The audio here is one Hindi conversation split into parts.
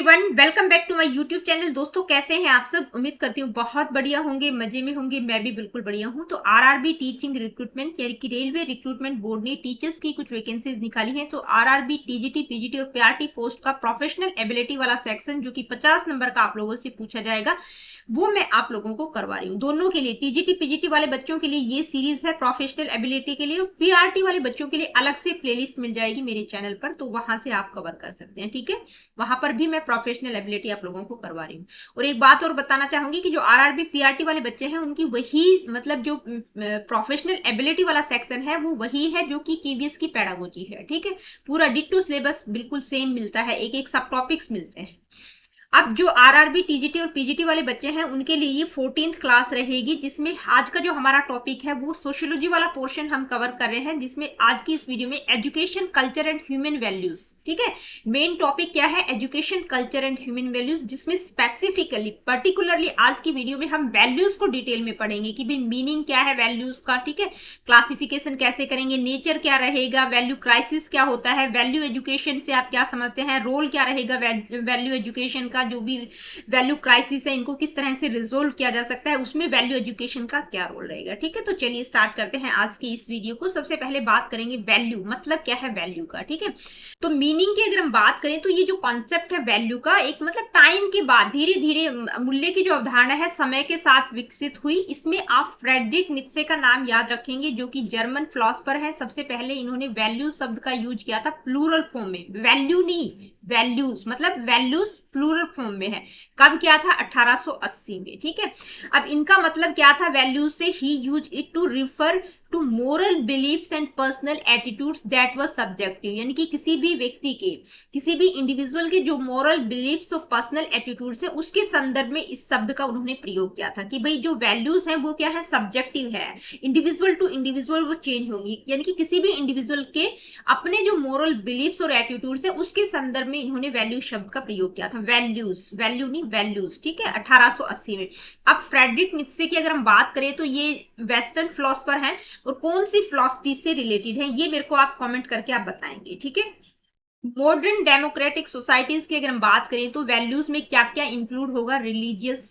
Everyone, welcome back to my YouTube channel. दोस्तों, कैसे हैं आप सब? उम्मीद करती हूँ बहुत बढ़िया होंगे, मजे में होंगे। मैं भी बिल्कुल बढ़िया हूँ। तो आरआरबी टीचिंग रिक्रूटमेंट यानी कि रेलवे रिक्रूटमेंट बोर्ड ने टीचर्स की कुछ वैकेंसीज निकाली हैं। तो आरआरबी टीजीटी, पीजीटी और पीआरटी पोस्ट का प्रोफेशनल एबिलिटी वाला सेक्शन, जो कि 50 नंबर का आप लोगों से पूछा जाएगा, वो मैं आप लोगों को करवा रही हूँ। दोनों के लिए, टीजीटी पीजीटी वाले बच्चों के लिए ये सीरीज है प्रोफेशनल एबिलिटी के लिए, और पीआरटी वाले बच्चों के लिए अलग से प्लेलिस्ट मिल जाएगी मेरे चैनल पर, तो वहां से आप कवर कर सकते हैं। ठीक है, वहां पर भी मैं प्रोफेशनल एबिलिटी आप लोगों को करवा रही हूँ। और एक बात और बताना चाहूंगी कि जो आरआरबी पीआरटी वाले बच्चे हैं, उनकी वही मतलब जो प्रोफेशनल एबिलिटी वाला सेक्शन है, वो वही है जो कि केवीएस की पेडागोजी है। ठीक है, पूरा डिट्टो सिलेबस बिल्कुल सेम मिलता है, एक एक सब टॉपिक्स मिलते हैं। अब जो आरआरबी टीजीटी और पीजीटी वाले बच्चे हैं, उनके लिए ये 14th क्लास रहेगी, जिसमें आज का जो हमारा टॉपिक है वो सोशियोलॉजी वाला पोर्शन हम कवर कर रहे हैं, जिसमें आज की इस वीडियो में education, culture and human values. ठीक है, मेन टॉपिक क्या है? Education, culture and human values, जिसमें स्पेसिफिकली पर्टिकुलरली आज की वीडियो में हम वैल्यूज को डिटेल में पढ़ेंगे कि भाई मीनिंग क्या है वैल्यूज का। ठीक है, क्लासिफिकेशन कैसे करेंगे, नेचर क्या रहेगा, वैल्यू क्राइसिस क्या होता है, वैल्यू एजुकेशन से आप क्या समझते हैं, रोल क्या रहेगा वैल्यू एजुकेशन का, जो भी वैल्यू क्राइसिस है इनको किस तरह से रिजोल्व किया जा सकता है, उसमें वैल्यू एजुकेशन का क्या रोल रहेगा। ठीक है, तो चलिए स्टार्ट करते हैं आज की इस वीडियो को। सबसे पहले बात करेंगे वैल्यू मतलब क्या है वैल्यू का। ठीक है, तो मीनिंग की अगर हम बात करें तो ये जो कॉन्सेप्ट है वैल्यू का, एक मतलब टाइम के बाद धीरे धीरे मूल्य की जो अवधारणा है समय के साथ विकसित हुई। इसमें आप फ्रेडरिक नीत्शे का नाम याद रखेंगे, जो कि जर्मन फिलोसोफर है। सबसे पहले इन्होंने वैल्यू शब्द का यूज किया था प्लूरल फॉर्म में, वैल्यू नहीं वैल्यूज, मतलब वैल्यूज प्लूरल फॉर्म में है। कब किया था? 1880 में। ठीक है, अब इनका मतलब क्या था वैल्यूज से? He use it to refer to moral beliefs and personal attitudes that were subjective, यानी कि किसी भी व्यक्ति के, किसी भी इंडिविजुअल के जो मोरल बिलीफ्स और पर्सनल एटीट्यूड्स है, उसके संदर्भ में इस शब्द का उन्होंने प्रयोग किया था कि भाई जो वैल्यूज है वो क्या है? सब्जेक्टिव है, इंडिविजुअल टू इंडिविजुअल वो चेंज होगी, यानी कि किसी भी इंडिविजुअल के अपने जो मोरल बिलीफ्स और एटीट्यूड्स है उसके संदर्भ में इन्होंने वैल्यू शब्द का प्रयोग किया था। वैल्यूज, वैल्यू नहीं वैल्यूज। ठीक है, 1880 में। अब फ्रेडरिक नीत्शे की अगर हम बात करें तो ये वेस्टर्न फिलोसोफर हैं, और कौन सी फिलॉसफी से रिलेटेड है ये मेरे को आप कमेंट करके आप बताएंगे। ठीक है, मॉडर्न डेमोक्रेटिक सोसाइटीज की अगर हम बात करें तो वैल्यूज में क्या क्या इंक्लूड होगा? रिलीजियस,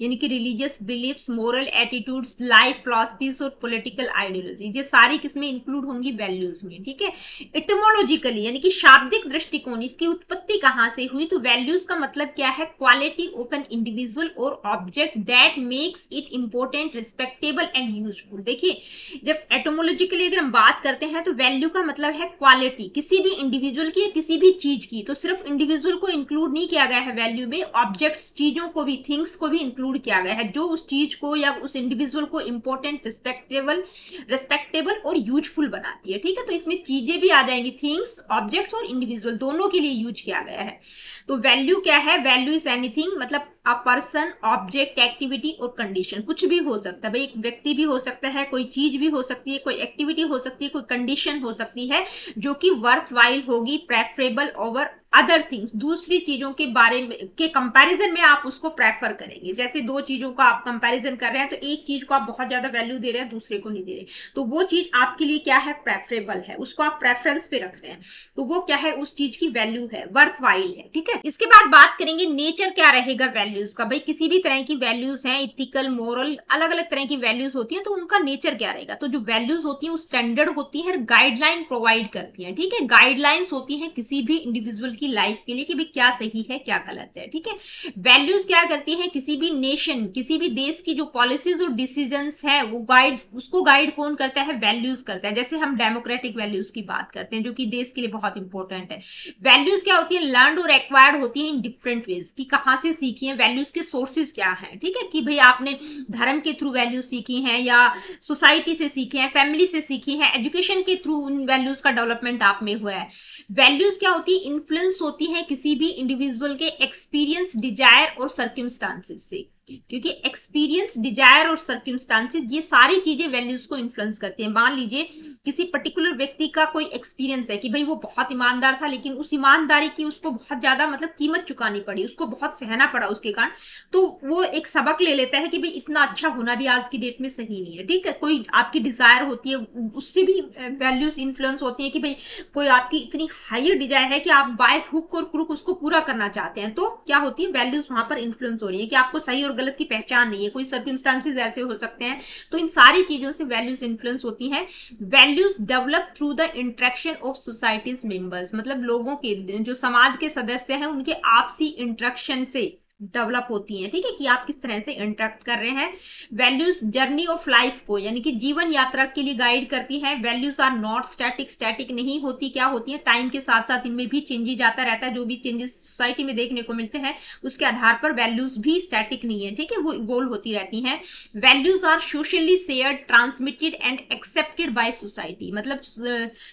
यानी कि religious beliefs, moral attitudes, life philosophies और पॉलिटिकल आइडियोलॉजी, ये सारी किसमें इंक्लूड होंगी? वैल्यूज में। ठीक है, इटमोलॉजिकली यानी कि शाब्दिक दृष्टिकोण, इसकी उत्पत्ति कहां से हुई? तो वैल्यूज का मतलब क्या है? क्वालिटी ऑफ एन इंडिविजुअल और object that makes it important, respectable and useful. देखिए, जब एटोमोलॉजिकली अगर हम बात करते हैं तो वैल्यू का मतलब है क्वालिटी किसी भी इंडिविजुअल की, किसी भी चीज की। तो सिर्फ इंडिविजुअल को इंक्लूड नहीं किया गया है वैल्यू में, ऑब्जेक्ट्स, चीजों को भी, थिंग्स को भी इंक्लूड किया गया है, जो उस चीज को या उस इंडिविजुअल को इंपॉर्टेंट, रिस्पेक्टेबल और यूजफुल बनाती है। ठीक है, तो इसमें चीजें भी आ जाएंगी, थिंग्स, ऑब्जेक्ट्स और इंडिविजुअल दोनों के लिए यूज किया गया है। तो वैल्यू क्या है? वैल्यू इज एनीथिंग, मतलब अ पर्सन, ऑब्जेक्ट, एक्टिविटी और कंडीशन, कुछ भी हो सकता है भाई, एक व्यक्ति भी हो सकता है, कोई चीज भी हो सकती है, कोई एक्टिविटी हो सकती है, कोई कंडीशन हो सकती है, जो कि वर्थ वाइल होगी, प्रेफरेबल ओवर अदर थिंग्स, दूसरी चीजों के बारे में के कंपैरिजन में आप उसको प्रेफर करेंगे। जैसे दो चीजों का आप कंपैरिजन कर रहे हैं, तो एक चीज को आप बहुत ज्यादा वैल्यू दे रहे हैं, दूसरे को नहीं दे रहे, तो वो चीज आपके लिए क्या है? प्रेफरेबल है, उसको आप प्रेफरेंस पे रख रहे हैं, तो वो क्या है? उस चीज की वैल्यू है, वर्थ वाइल है। ठीक है, इसके बाद बात करेंगे नेचर क्या रहेगा वैल्यूज का। भाई किसी भी तरह की वैल्यूज हैं, इथिकल, मोरल, अलग अलग तरह की वैल्यूज होती हैं, तो उनका नेचर क्या रहेगा? तो जो वैल्यूज होती हैं वो स्टैंडर्ड होती है, गाइडलाइन प्रोवाइड करती है। ठीक है, गाइडलाइंस होती है किसी भी इंडिविजुअल की लाइफ के लिए कि भाई क्या सही है क्या गलत है। ठीक है, वैल्यूज क्या करती है? किसी भी नेशन, किसी भी देश की जो पॉलिसीज और डिसीजंस है वो गाइड, उसको गाइड कौन करता है? वैल्यूज करता है। जैसे हम डेमोक्रेटिक वैल्यूज की बात करते हैं, जो कि देश के लिए बहुत इंपॉर्टेंट है। वैल्यूज क्या होती है? लर्न और एक्वायर्ड होती है इन डिफरेंट वेज, कि कहां से सीखी है, वैल्यूज के सोर्सेज क्या है। ठीक है, कि भाई आपने धर्म के थ्रू वैल्यूज सीखी हैं, या सोसाइटी से सीखे हैं, फैमिली से सीखी हैं, एजुकेशन के थ्रू उन वैल्यूज का डेवलपमेंट आप में हुआ है। वैल्यूज क्या होती है? इन्फ्लुएंस होती है किसी भी इंडिविजुअल के एक्सपीरियंस, डिजायर और सर्कमस्टांसेस से, क्योंकि एक्सपीरियंस, डिजायर और सर्कमस्टांसेस, ये सारी चीजें वैल्यूज को इन्फ्लुएंस करती हैं। मान लीजिए किसी पर्टिकुलर व्यक्ति का कोई एक्सपीरियंस है कि भाई वो बहुत ईमानदार था, लेकिन उस ईमानदारी की उसको बहुत ज्यादा मतलब कीमत चुकानी पड़ी, उसको बहुत सहना पड़ा उसके कारण, तो वो एक सबक ले लेता है कि भाई इतना अच्छा होना भी आज की डेट में सही नहीं है। ठीक है, कोई आपकी डिजायर होती है, उससे भी वैल्यूज इन्फ्लुएंस होती है कि भाई कोई आपकी इतनी हायर डिजायर है कि आप बाय हुक और क्रुक उसको पूरा करना चाहते हैं, तो क्या होती है, वैल्यूज वहां पर इन्फ्लुएंस हो रही है कि आपको सही और गलत की पहचान नहीं है, कोई सर्कमस्टांसेस ऐसे हो सकते हैं। तो इन सारी चीजों से वैल्यूज इन्फ्लुएंस होती हैं। Values develop through the interaction of societies members, मतलब लोगों के जो समाज के सदस्य हैं उनके आपसी इंटरेक्शन से डेवलप होती है। ठीक है, कि आप किस तरह से इंटरेक्ट कर रहे हैं। वैल्यूज जर्नी ऑफ लाइफ को यानी कि जीवन यात्रा के लिए गाइड करती है। Values are not static, static नहीं होती, क्या होती है, टाइम के साथ साथ इनमें भी चेंजेस आता रहता है। जो भी चेंजेस सोसाइटी में देखने को मिलते हैं उसके आधार पर वैल्यूज भी स्टैटिक नहीं है। ठीक है, वो इवोल्व होती रहती हैं। Values are socially shared, transmitted and accepted by society, मतलब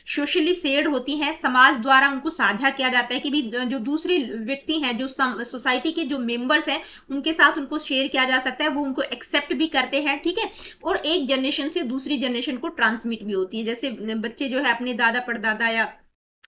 सोशली शेयर्ड होती हैं, समाज द्वारा उनको साझा किया जाता है कि भी जो दूसरे व्यक्ति हैं, जो सोसाइटी के जो मेंबर्स हैं, उनके साथ उनको शेयर किया जा सकता है, वो उनको एक्सेप्ट भी करते हैं। ठीक है, और एक जनरेशन से दूसरी जनरेशन को ट्रांसमिट भी होती है। जैसे बच्चे जो है अपने दादा परदादा या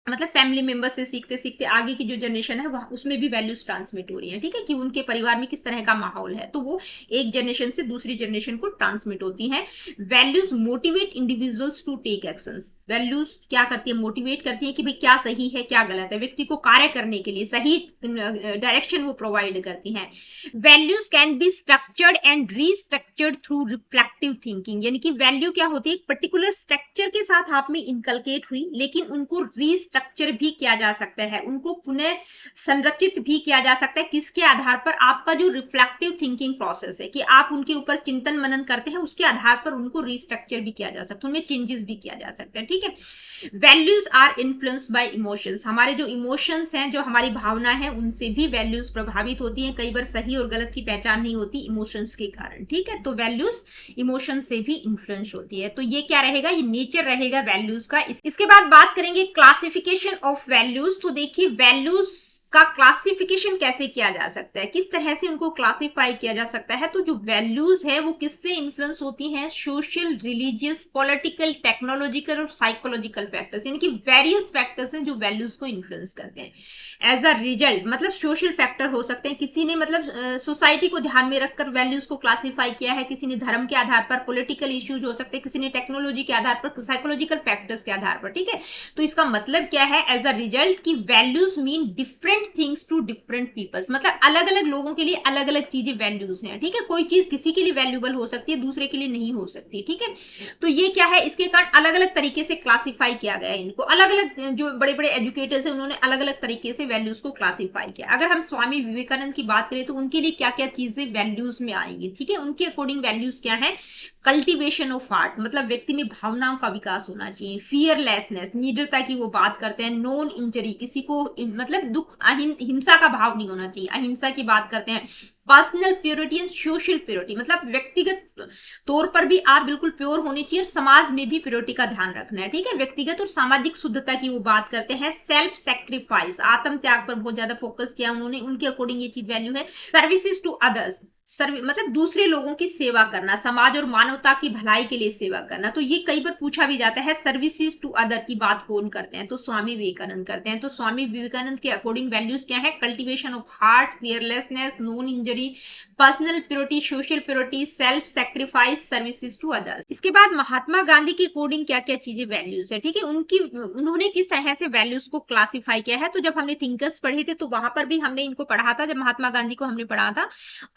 मतलब फैमिली मेंबर से सीखते सीखते आगे की जो जनरेशन है वह उसमें भी वैल्यूज ट्रांसमिट हो रही है। ठीक है, कि उनके परिवार में किस तरह का माहौल है, तो वो एक जनरेशन से दूसरी जनरेशन को ट्रांसमिट होती है। Values motivate individuals to take actions, values क्या करती है, मोटिवेट करती है कि भाई क्या सही है क्या गलत है, व्यक्ति को कार्य करने के लिए सही डायरेक्शन वो प्रोवाइड करती हैं। Values can be structured and restructured through reflective thinking, यानी कि वैल्यू क्या होती है, एक पर्टिकुलर स्ट्रक्चर के साथ आप में इनकलकेट हुई, लेकिन उनको रीस्ट्रक्चर भी किया जा सकता है, उनको पुनः संरचित भी किया जा सकता है। किसके आधार पर, आपका जो रिफ्लेक्टिव थिंकिंग प्रोसेस है कि आप उनके ऊपर चिंतन मनन करते हैं, उसके आधार पर उनको रीस्ट्रक्चर भी किया जा सकता है, उनमें चेंजेस भी किया जा सकता है। ठीक है, values are influenced by emotions, हमारे जो इमोशंस हैं, जो हमारी भावना है, उनसे भी वैल्यूज प्रभावित होती हैं। कई बार सही और गलत की पहचान नहीं होती इमोशंस के कारण। ठीक है, तो वैल्यूज इमोशन से भी इन्फ्लुएंस होती है। तो ये क्या रहेगा, ये नेचर रहेगा वैल्यूज का। इसके बाद बात करेंगे क्लासिफिकेशन ऑफ वैल्यूज। तो देखिए वैल्यूज का क्लासिफिकेशन कैसे किया जा सकता है, किस तरह से उनको क्लासिफाई किया जा सकता है। तो जो वैल्यूज है वो किससे इन्फ्लुएंस होती हैं, सोशल, रिलीजियस, पॉलिटिकल, टेक्नोलॉजिकल और साइकोलॉजिकल फैक्टर्स, यानी कि वेरियस फैक्टर्स हैं जो वैल्यूज को इन्फ्लुएंस करते हैं। एज अ रिजल्ट मतलब सोशल फैक्टर हो सकते हैं, किसी ने मतलब सोसाइटी को ध्यान में रखकर वैल्यूज को क्लासिफाई किया है, किसी ने धर्म के आधार पर, पॉलिटिकल इश्यूज हो सकते हैं, किसी ने टेक्नोलॉजी के आधार पर, साइकोलॉजिकल फैक्टर्स के आधार पर। ठीक है, तो इसका मतलब क्या है, एज अ रिजल्ट की values mean different things to different peoples, मतलब अलग अलग लोगों के लिए अलग अलग चीजें वैल्यूज हैं। ठीक है, कोई चीज किसी के लिए वैल्यूबल हो सकती है, दूसरे के लिए नहीं हो सकती। ठीक है, तो ये क्या है, इसके कारण अलग अलग तरीके से क्लासिफाई किया गया है इनको। अलग अलग जो बड़े बड़े एजुकेटर्स हैं उन्होंने अलग अलग तरीके से वैल्यूज को क्लासिफाई किया। अगर हम स्वामी विवेकानंद की बात करें तो उनके लिए क्या क्या चीजें वैल्यूज में आएंगी। ठीक है, उनके अकॉर्डिंग वैल्यूज क्या है, कल्टीवेशन ऑफ हार्ट, मतलब व्यक्ति में भावनाओं का विकास होना चाहिए। फियरलेसनेस, निडरता की वो बात करते हैं। नॉन इंजरी, किसी को मतलब दुख, हिंसा का भाव नहीं होना चाहिए, अहिंसा की बात करते हैं। Personal purity and social purity, मतलब व्यक्तिगत तौर पर भी आप बिल्कुल प्योर होनी चाहिए और समाज में भी प्योरिटी का ध्यान रखना है। ठीक है, व्यक्तिगत और सामाजिक शुद्धता की वो बात करते हैं। सेल्फ सेक्रीफाइस, आत्म त्याग पर बहुत ज्यादा फोकस किया उन्होंने, उनके अकॉर्डिंग ये चीज वैल्यू है। सर्विसेज टू अदर्स, मतलब दूसरे लोगों की सेवा करना, समाज और मानवता की भलाई के लिए सेवा करना। तो ये कई बार पूछा भी जाता है, सर्विसेज टू अदर की बात कौन करते हैं, तो स्वामी विवेकानंद करते हैं। तो स्वामी विवेकानंद के अकॉर्डिंग वैल्यूज क्या है, cultivation of heart, fearlessness, non injury, personal purity, social purity, self sacrifice, services to others. इसके बाद महात्मा गांधी के अकॉर्डिंग क्या क्या चीजें वैल्यूज है। ठीक है, उन्होंने किस तरह से वैल्यूज को क्लासिफाई किया है। तो जब हमने थिंकर्स पढ़े थे तो वहां पर भी हमने इनको पढ़ा था, जब महात्मा गांधी को हमने पढ़ा था।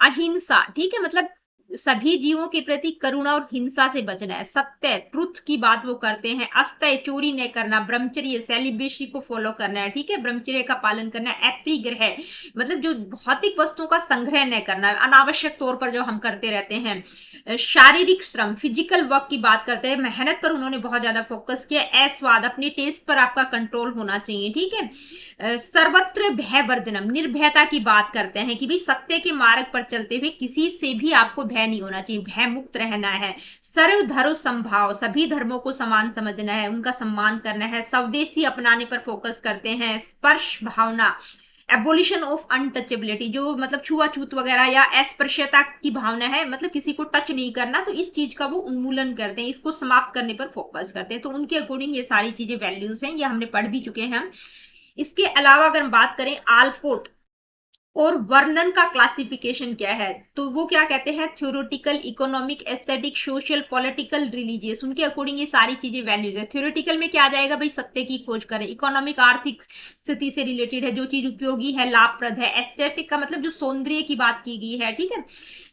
अहिंसा, ठीक है, मतलब सभी जीवों के प्रति करुणा और हिंसा से बचना है। सत्य, ट्रुथ की बात वो करते हैं। अस्तय, चोरी न करना। ब्रह्मचर्य, सेलिब्रेसी को फॉलो करना है। ठीक है, ब्रह्मचर्य का पालन करना है। अपरिग्रह, मतलब जो भौतिक वस्तुओं का संग्रह न करना है, अनावश्यक तौर पर जो हम करते रहते हैं। शारीरिक श्रम, फिजिकल वर्क की बात करते हैं, मेहनत पर उन्होंने बहुत ज्यादा फोकस किया। अस्वाद, अपने टेस्ट पर आपका कंट्रोल होना चाहिए। ठीक है, सर्वत्र भय वर्जनम, निर्भयता की बात करते हैं कि भी सत्य के मार्ग पर चलते हुए किसी से भी आपको भय नहीं होना चाहिए, भय मुक्त रहना है। सर्वधर्म संभाव, सभी धर्मों को समान समझना है, उनका सम्मान करना है। स्वदेशी अपनाने पर फोकस करते हैं। स्पर्श भावना, एबोलिशन ऑफ अनटचेबिलिटी, जो मतलब छुआछूत वगैरह या अस्पृश्यता की भावना है, मतलब किसी को टच नहीं करना, तो इस चीज का वो उन्मूलन करते हैं, इसको समाप्त करने पर फोकस करते हैं। तो उनके अकॉर्डिंग ये सारी चीजें वैल्यूज हैं, ये हमने पढ़ भी चुके हैं हम। इसके अलावा अगर हम बात करें आलपोर्ट और वर्णन का क्लासिफिकेशन क्या है, तो वो क्या कहते हैं, theoretical, economic, aesthetic, social, political, religious, उनके अकॉर्डिंग ये सारी चीजें वैल्यूज है। थ्योरेटिकल में क्या आ जाएगा भाई, सत्य की खोज करें। इकोनॉमिक आर्थिक स्थिति से रिलेटेड है, जो चीज उपयोगी है, लाभप्रद है। एस्थेटिक का मतलब जो सौंदर्य की बात की गई है, ठीक है।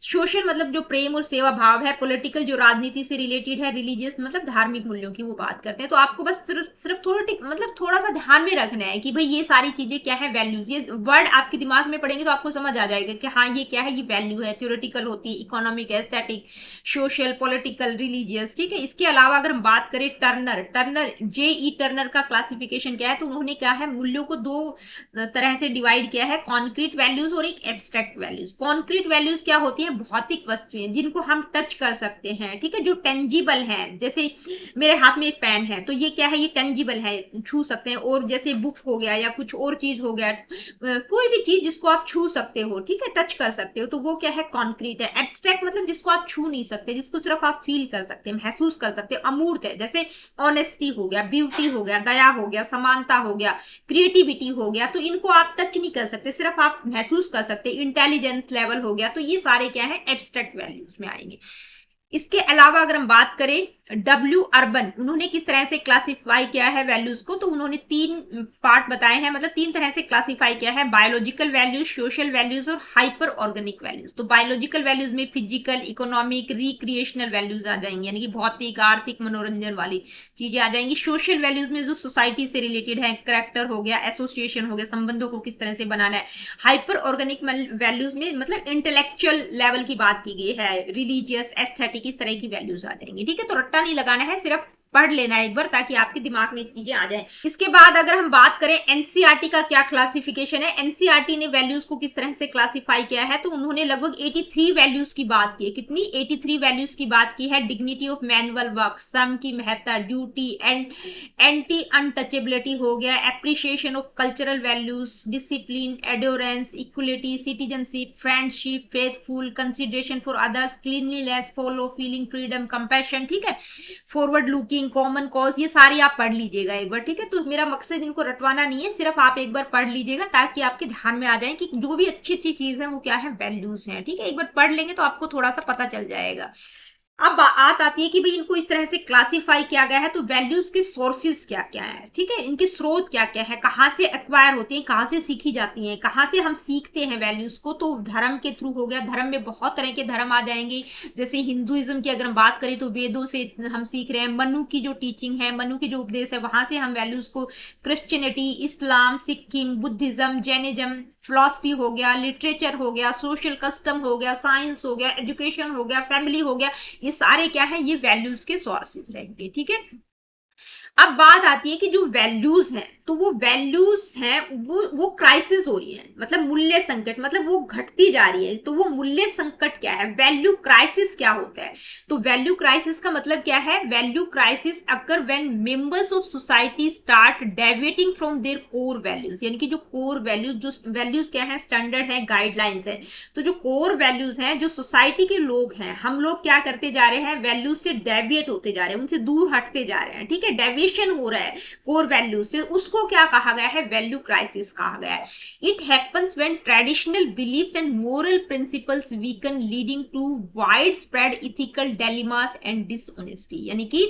सोशल मतलब जो प्रेम और सेवा भाव है। पॉलिटिकल जो राजनीति से रिलेटेड है। रिलीजियस मतलब धार्मिक मूल्यों की वो बात करते हैं। तो आपको बस सिर्फ सिर्फ थोड़ा मतलब थोड़ा सा ध्यान में रखना है कि भाई ये सारी चीजें क्या है, वैल्यूज। ये वर्ड आपके दिमाग में पड़ेंगे तो आपको समझ आ जाएगा कि हाँ ये क्या है, ये वैल्यू है। थ्योरेटिकल होती है economic, aesthetic, social, political, religious, ठीक है। इसके अलावा अगर हम बात करें टर्नर, टर्नर का क्लासिफिकेशन क्या है, तो उन्होंने क्या है, मूल्यों को दो तरह से डिवाइड किया है, कॉन्क्रीट वैल्यूज और एक एब्स्ट्रैक्ट वैल्यूज। कॉन्क्रीट वैल्यूज क्या होती है, भौतिक वस्तुएं जिनको हम टच कर सकते हैं, ठीक है, जो टेंजिबल है। जैसे मेरे हाथ में एक पेन है, तो ये क्या है, ये टेंजिबल है, छू सकते हैं। और जैसे बुक हो गया या कुछ और चीज हो गया, कोई भी चीज जिसको आप छू सकते हो, ठीक है, टच कर सकते हो, तो वो क्या है, कॉन्क्रीट है। एब्स्ट्रैक्ट मतलब जिसको आप छू नहीं सकते, जिसको सिर्फ आप फील कर सकते हैं, महसूस कर सकते हो, अमूर्त है। जैसे ऑनेस्टी हो गया, ब्यूटी हो गया, दया हो गया, समानता हो गया, क्रिएटिविटी हो गया, तो इनको आप टच नहीं कर सकते, सिर्फ आप महसूस कर सकते। इंटेलिजेंस लेवल हो गया, तो ये सारे क्या है, एब्स्ट्रैक्ट वैल्यूज में आएंगे। इसके अलावा अगर हम बात करें डब्ल्यू अर्बन, उन्होंने किस तरह से क्लासिफाई किया है वैल्यूज को, तो उन्होंने तीन पार्ट बताए हैं, मतलब तीन तरह से क्लासिफाई किया है। बायोलॉजिकल वैल्यूज, सोशल वैल्यूज और हाइपर ऑर्गेनिक वैल्यूज। तो बायोलॉजिकल वैल्यूज में फिजिकल, इकोनॉमिक, रिक्रिएशनल वैल्यूज आ जाएंगी, यानी कि भौतिक, आर्थिक, मनोरंजन वाली चीजें आ जाएंगी। सोशल वैल्यूज में जो सोसाइटी से रिलेटेड है, करेक्टर हो गया, एसोसिएशन हो गया, संबंधों को किस तरह से बनाना है। हाइपर ऑर्गेनिक वैल्यूज में मतलब इंटेलेक्चुअल लेवल की बात की गई है, रिलीजियस, एस्थेटिक, इस तरह की वैल्यूज आ जाएंगी, ठीक है। तो रट्टा नहीं लगाना है, सिर्फ पढ़ लेना है एक बार, ताकि आपके दिमाग में चीजें आ जाएं। इसके बाद अगर हम बात करें एनसीईआरटी का क्या क्लासिफिकेशन है, एनसीईआरटी ने वैल्यूज को किस तरह से क्लासिफाई किया है, तो उन्होंने लगभग 83 वैल्यूज की बात की है। कितनी, 83 वैल्यूज की बात की है। डिग्निटी ऑफ मैनुअल वर्क, श्रम की महत्ता, ड्यूटी एंड एंटी अनटचेबिलिटी हो गया, appreciation of cultural values, discipline, endurance, equality, citizenship, friendship, faithful, consideration for others, cleanliness, follow, feeling, freedom, compassion, ठीक है, फॉरवर्ड लुकिंग, कॉमन कॉज, ये सारी आप पढ़ लीजिएगा एक बार, ठीक है। तो मेरा मकसद इनको रटवाना नहीं है, सिर्फ आप एक बार पढ़ लीजिएगा ताकि आपके ध्यान में आ जाए कि जो भी अच्छी अच्छी चीज है वो क्या है, वैल्यूज हैं, ठीक है। एक बार पढ़ लेंगे तो आपको थोड़ा सा पता चल जाएगा। अब बात आती है कि भाई इनको इस तरह से क्लासिफाई किया गया है, तो वैल्यूज के सोर्सेज क्या क्या है, ठीक है, इनके स्रोत क्या क्या है, कहाँ से एक्वायर होती हैं, कहाँ से सीखी जाती हैं, कहाँ से हम सीखते हैं वैल्यूज को, तो धर्म के थ्रू हो गया। धर्म में बहुत तरह के धर्म आ जाएंगे, जैसे हिंदुइज्म की अगर हम बात करें तो वेदों से हम सीख रहे हैं। मनु की जो टीचिंग है, मनु की जो उपदेश है, वहां से हम वैल्यूज को, क्रिश्चियनिटी, इस्लाम, सिक्किम, बुद्धिज्म, जैनिज्म, फिलॉसफी हो गया, लिटरेचर हो गया, सोशल कस्टम हो गया, साइंस हो गया, एजुकेशन हो गया, फैमिली हो गया, ये सारे क्या है, ये वैल्यूज के सोर्सेज रहेंगे, ठीक है। अब बात आती है कि जो वैल्यूज हैं, तो वो वैल्यूज हैं, वो क्राइसिस हो रही है, मतलब मूल्य संकट, मतलब वो घटती जा रही है। तो वो मूल्य संकट क्या है, वैल्यू क्राइसिस क्या होता है, तो वैल्यू क्राइसिस का मतलब क्या है, value crisis occur when members of society start deviating from there core values, यानी कि जो कोर वैल्यूज, जो वैल्यूज क्या है, स्टैंडर्ड है, गाइडलाइंस है। तो जो कोर वैल्यूज हैं, जो सोसाइटी के लोग हैं, हम लोग क्या करते जा रहे हैं, वैल्यूज से डेविएट होते जा रहे हैं, उनसे दूर हटते जा रहे हैं, ठीक है, डेविएशन हो रहा है कोर वैल्यूज से, उसको क्या कहा गया है, वैल्यू क्राइसिस कहा गया है। It happens when traditional beliefs and moral principles weaken, leading to wide spread ethical dilemmas and dishonesty, यानी कि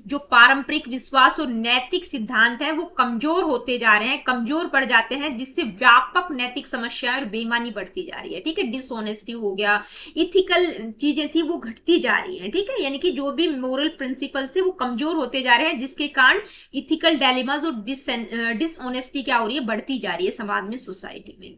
जो पारंपरिक विश्वास और नैतिक सिद्धांत है वो कमजोर होते जा रहे हैं, कमजोर पड़ जाते हैं, जिससे व्यापक नैतिक समस्याएं और बेईमानी बढ़ती जा रही है, ठीक है। डिसऑनेस्टी हो गया, इथिकल चीजें थी वो घटती जा रही है, ठीक है, यानी कि जो भी मोरल प्रिंसिपल्स थे वो कमजोर होते जा रहे हैं, जिसके कारण इथिकल डायलेमास और डिसऑनेस्टी क्या हो रही है, बढ़ती जा रही है समाज में, सोसाइटी में।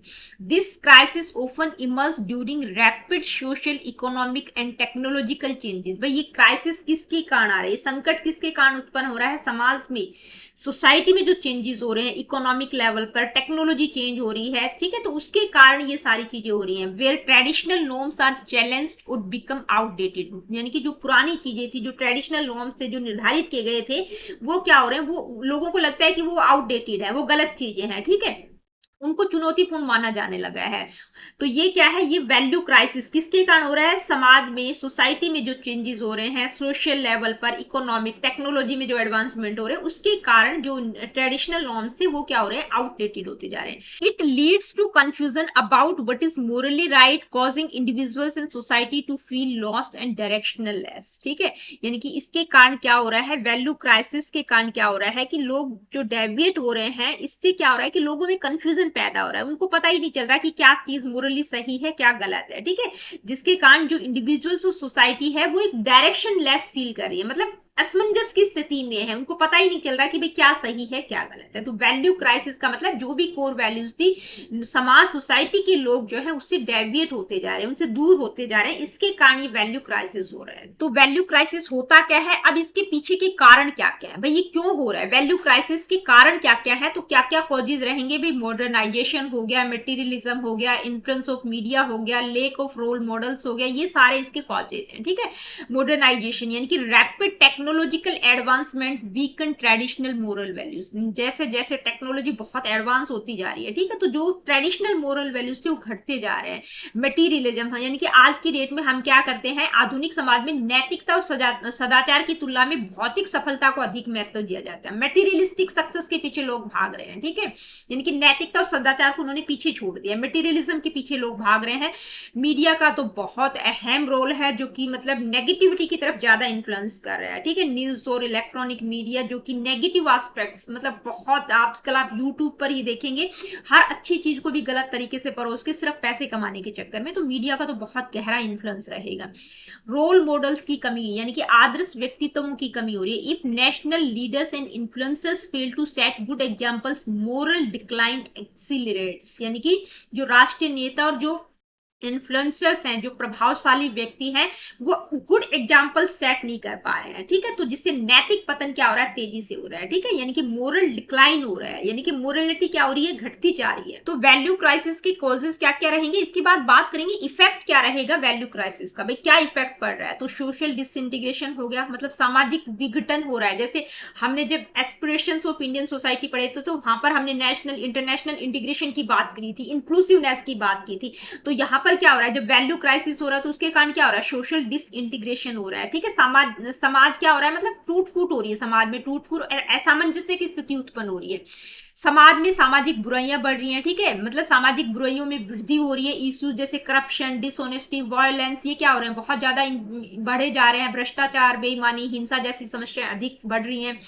This crisis often emerge during rapid social, economic and technological changes. भाई ये क्राइसिस किसके कारण आ रही है, संकट किसके कारण उत्पन्न हो रहा है, समाज में, सोसाइटी में जो चेंजेस हो रहे हैं, इकोनॉमिक लेवल पर टेक्नोलॉजी चेंज हो रही है, ठीक है, तो उसके कारण ये सारी चीजें हो रही हैं। Where traditional norms are challenged और बिकम आउटडेटेड, यानी कि जो पुरानी चीजें थी, जो ट्रेडिशनल नॉर्म्स थे, जो निर्धारित किए गए थे, वो क्या हो रहे हैं, वो लोगों को लगता है कि वो आउटडेटेड है, वो गलत चीजें हैं, ठीक है। उनको चुनौतीपूर्ण माना जाने लगा है। तो ये क्या है, ये वैल्यू क्राइसिस किसके कारण हो रहा है, समाज में, सोसाइटी में जो चेंजेस हो रहे हैं, सोशल लेवल पर, इकोनॉमिक, टेक्नोलॉजी में जो एडवांसमेंट हो रहे हैं, उसके कारण जो ट्रेडिशनल नॉर्म्स थे वो क्या हो रहे हैं, आउटडेटेड होते जा रहे हैं। It leads to confusion about what is morally right, causing individuals in society to feel lost and directional less. ठीक है, यानी कि इसके कारण क्या हो रहा है, वैल्यू क्राइसिस के कारण क्या हो रहा है कि लोग जो डेविएट हो रहे हैं, इससे क्या हो रहा है कि लोगों में कंफ्यूजन पैदा हो रहा है, उनको पता ही नहीं चल रहा कि क्या चीज मोरली सही है, क्या गलत है। ठीक है, जिसके कारण जो इंडिविजुअल्स और सोसाइटी है वो एक डायरेक्शन लेस फील कर रही है, मतलब असमंजस की स्थिति में है, उनको पता ही नहीं चल रहा कि भाई क्या सही है क्या गलत है। तो वैल्यू क्राइसिस का मतलब जो भी कोर वैल्यूज थी, समाज, सोसाइटी के लोग जो है उससे डेविएट होते जा रहे हैं, उनसे दूर होते जा रहे हैं, इसके कारण ये वैल्यू क्राइसिस हो रहा है। तो वैल्यू क्राइसिस होता क्या है, अब इसके पीछे के कारण क्या क्या है, भाई ये क्यों हो रहा है, वैल्यू क्राइसिस के कारण क्या क्या है, तो क्या क्या कॉजेज रहेंगे भाई, मॉडर्नाइजेशन हो गया, मटेरियलिज्म हो गया, इन्फ्लुएंस ऑफ मीडिया हो गया, लेक ऑफ रोल मॉडल्स हो गया, ये सारे इसके कॉजेज हैं। ठीक है, मॉडर्नाइजेशन यानी कि rapid technological advancement weaken traditional moral values, जैसे जैसे टेक्नोलॉजी बहुत एडवांस होती जा रही है, ठीक है, तो जो ट्रेडिशनल मोरल वैल्यूज थे वो घटते जा रहे हैं। मटीरियलिज्म, यानी कि आज की डेट में हम क्या करते हैं, आधुनिक समाज में नैतिकता और सदाचार की तुलना में भौतिक सफलता को अधिक महत्व दिया जाता है, मटीरियलिस्टिक सक्सेस के पीछे लोग भाग रहे हैं। ठीक है, यानी कि नैतिकता और सदाचार को उन्होंने पीछे छोड़ दिया, मटीरियलिज्म के पीछे लोग भाग रहे हैं। मीडिया का तो बहुत अहम रोल है, जो कि मतलब नेगेटिविटी की तरफ ज्यादा इन्फ्लुएंस कर रहा है। ठीक है, न्यूज और इलेक्ट्रॉनिक मीडिया जो कि नेगेटिव एस्पेक्ट्स, मतलब बहुत, आजकल आप यूट्यूब पर ही देखेंगे हर अच्छी चीज को भी गलत तरीके से परोस के सिर्फ पैसे कमाने के चक्कर में, तो मीडिया का तो बहुत गहरा इन्फ्लुएंस रहेगा। रोल मॉडल्स की कमी, यानी कि आदर्श व्यक्तित्वों की कमी हो रही है। If national leaders and influencers fail to set good examples, moral decline accelerates, यानी कि जो राष्ट्रीय नेता और जो इन्फ्लुएंसर्स हैं, जो प्रभावशाली व्यक्ति हैं, वो गुड एग्जाम्पल सेट नहीं कर पा रहे हैं। ठीक है, तो जिससे नैतिक पतन क्या हो रहा है, तेजी से हो रहा है। ठीक है, यानी कि मोरल डिक्लाइन हो रहा है, यानी कि मोरलिटी क्या हो रही है, घटती जा रही है। तो वैल्यू क्राइसिस के कॉजेस क्या क्या रहेंगे, इसके बाद बात करेंगे इफेक्ट क्या रहेगा वैल्यू क्राइसिस का, भाई क्या इफेक्ट पड़ रहा है। तो सोशल डिसइंटीग्रेशन हो गया, मतलब सामाजिक विघटन हो रहा है। जैसे हमने जब एस्पिरेशंस ऑफ इंडियन सोसाइटी पढ़े तो वहां पर हमने नेशनल इंटरनेशनल इंटीग्रेशन की बात करी थी, इंक्लूसिवनेस की बात की थी। तो यहाँ पर क्या हो रहा है, जब वैल्यू क्राइसिस हो रहा है तो उसके कारण क्या हो रहा है, सोशल डिसइंटीग्रेशन हो रहा है। ठीक है, समाज क्या हो रहा है, मतलब टूट फूट हो रही है, समाज में टूट फूट, असामंजस्य की स्थिति उत्पन्न हो रही है, समाज में सामाजिक बुराइयां बढ़ रही हैं। ठीक है, मतलब सामाजिक बुराइयों में वृद्धि हो रही है। इश्यूज जैसे करप्शन, डिसऑनेस्टी, वायलेंस, ये क्या हो रहे हैं, बहुत ज्यादा बढ़े जा रहे हैं। भ्रष्टाचार, बेईमानी, हिंसा जैसी समस्याएं अधिक बढ़ रही हैं।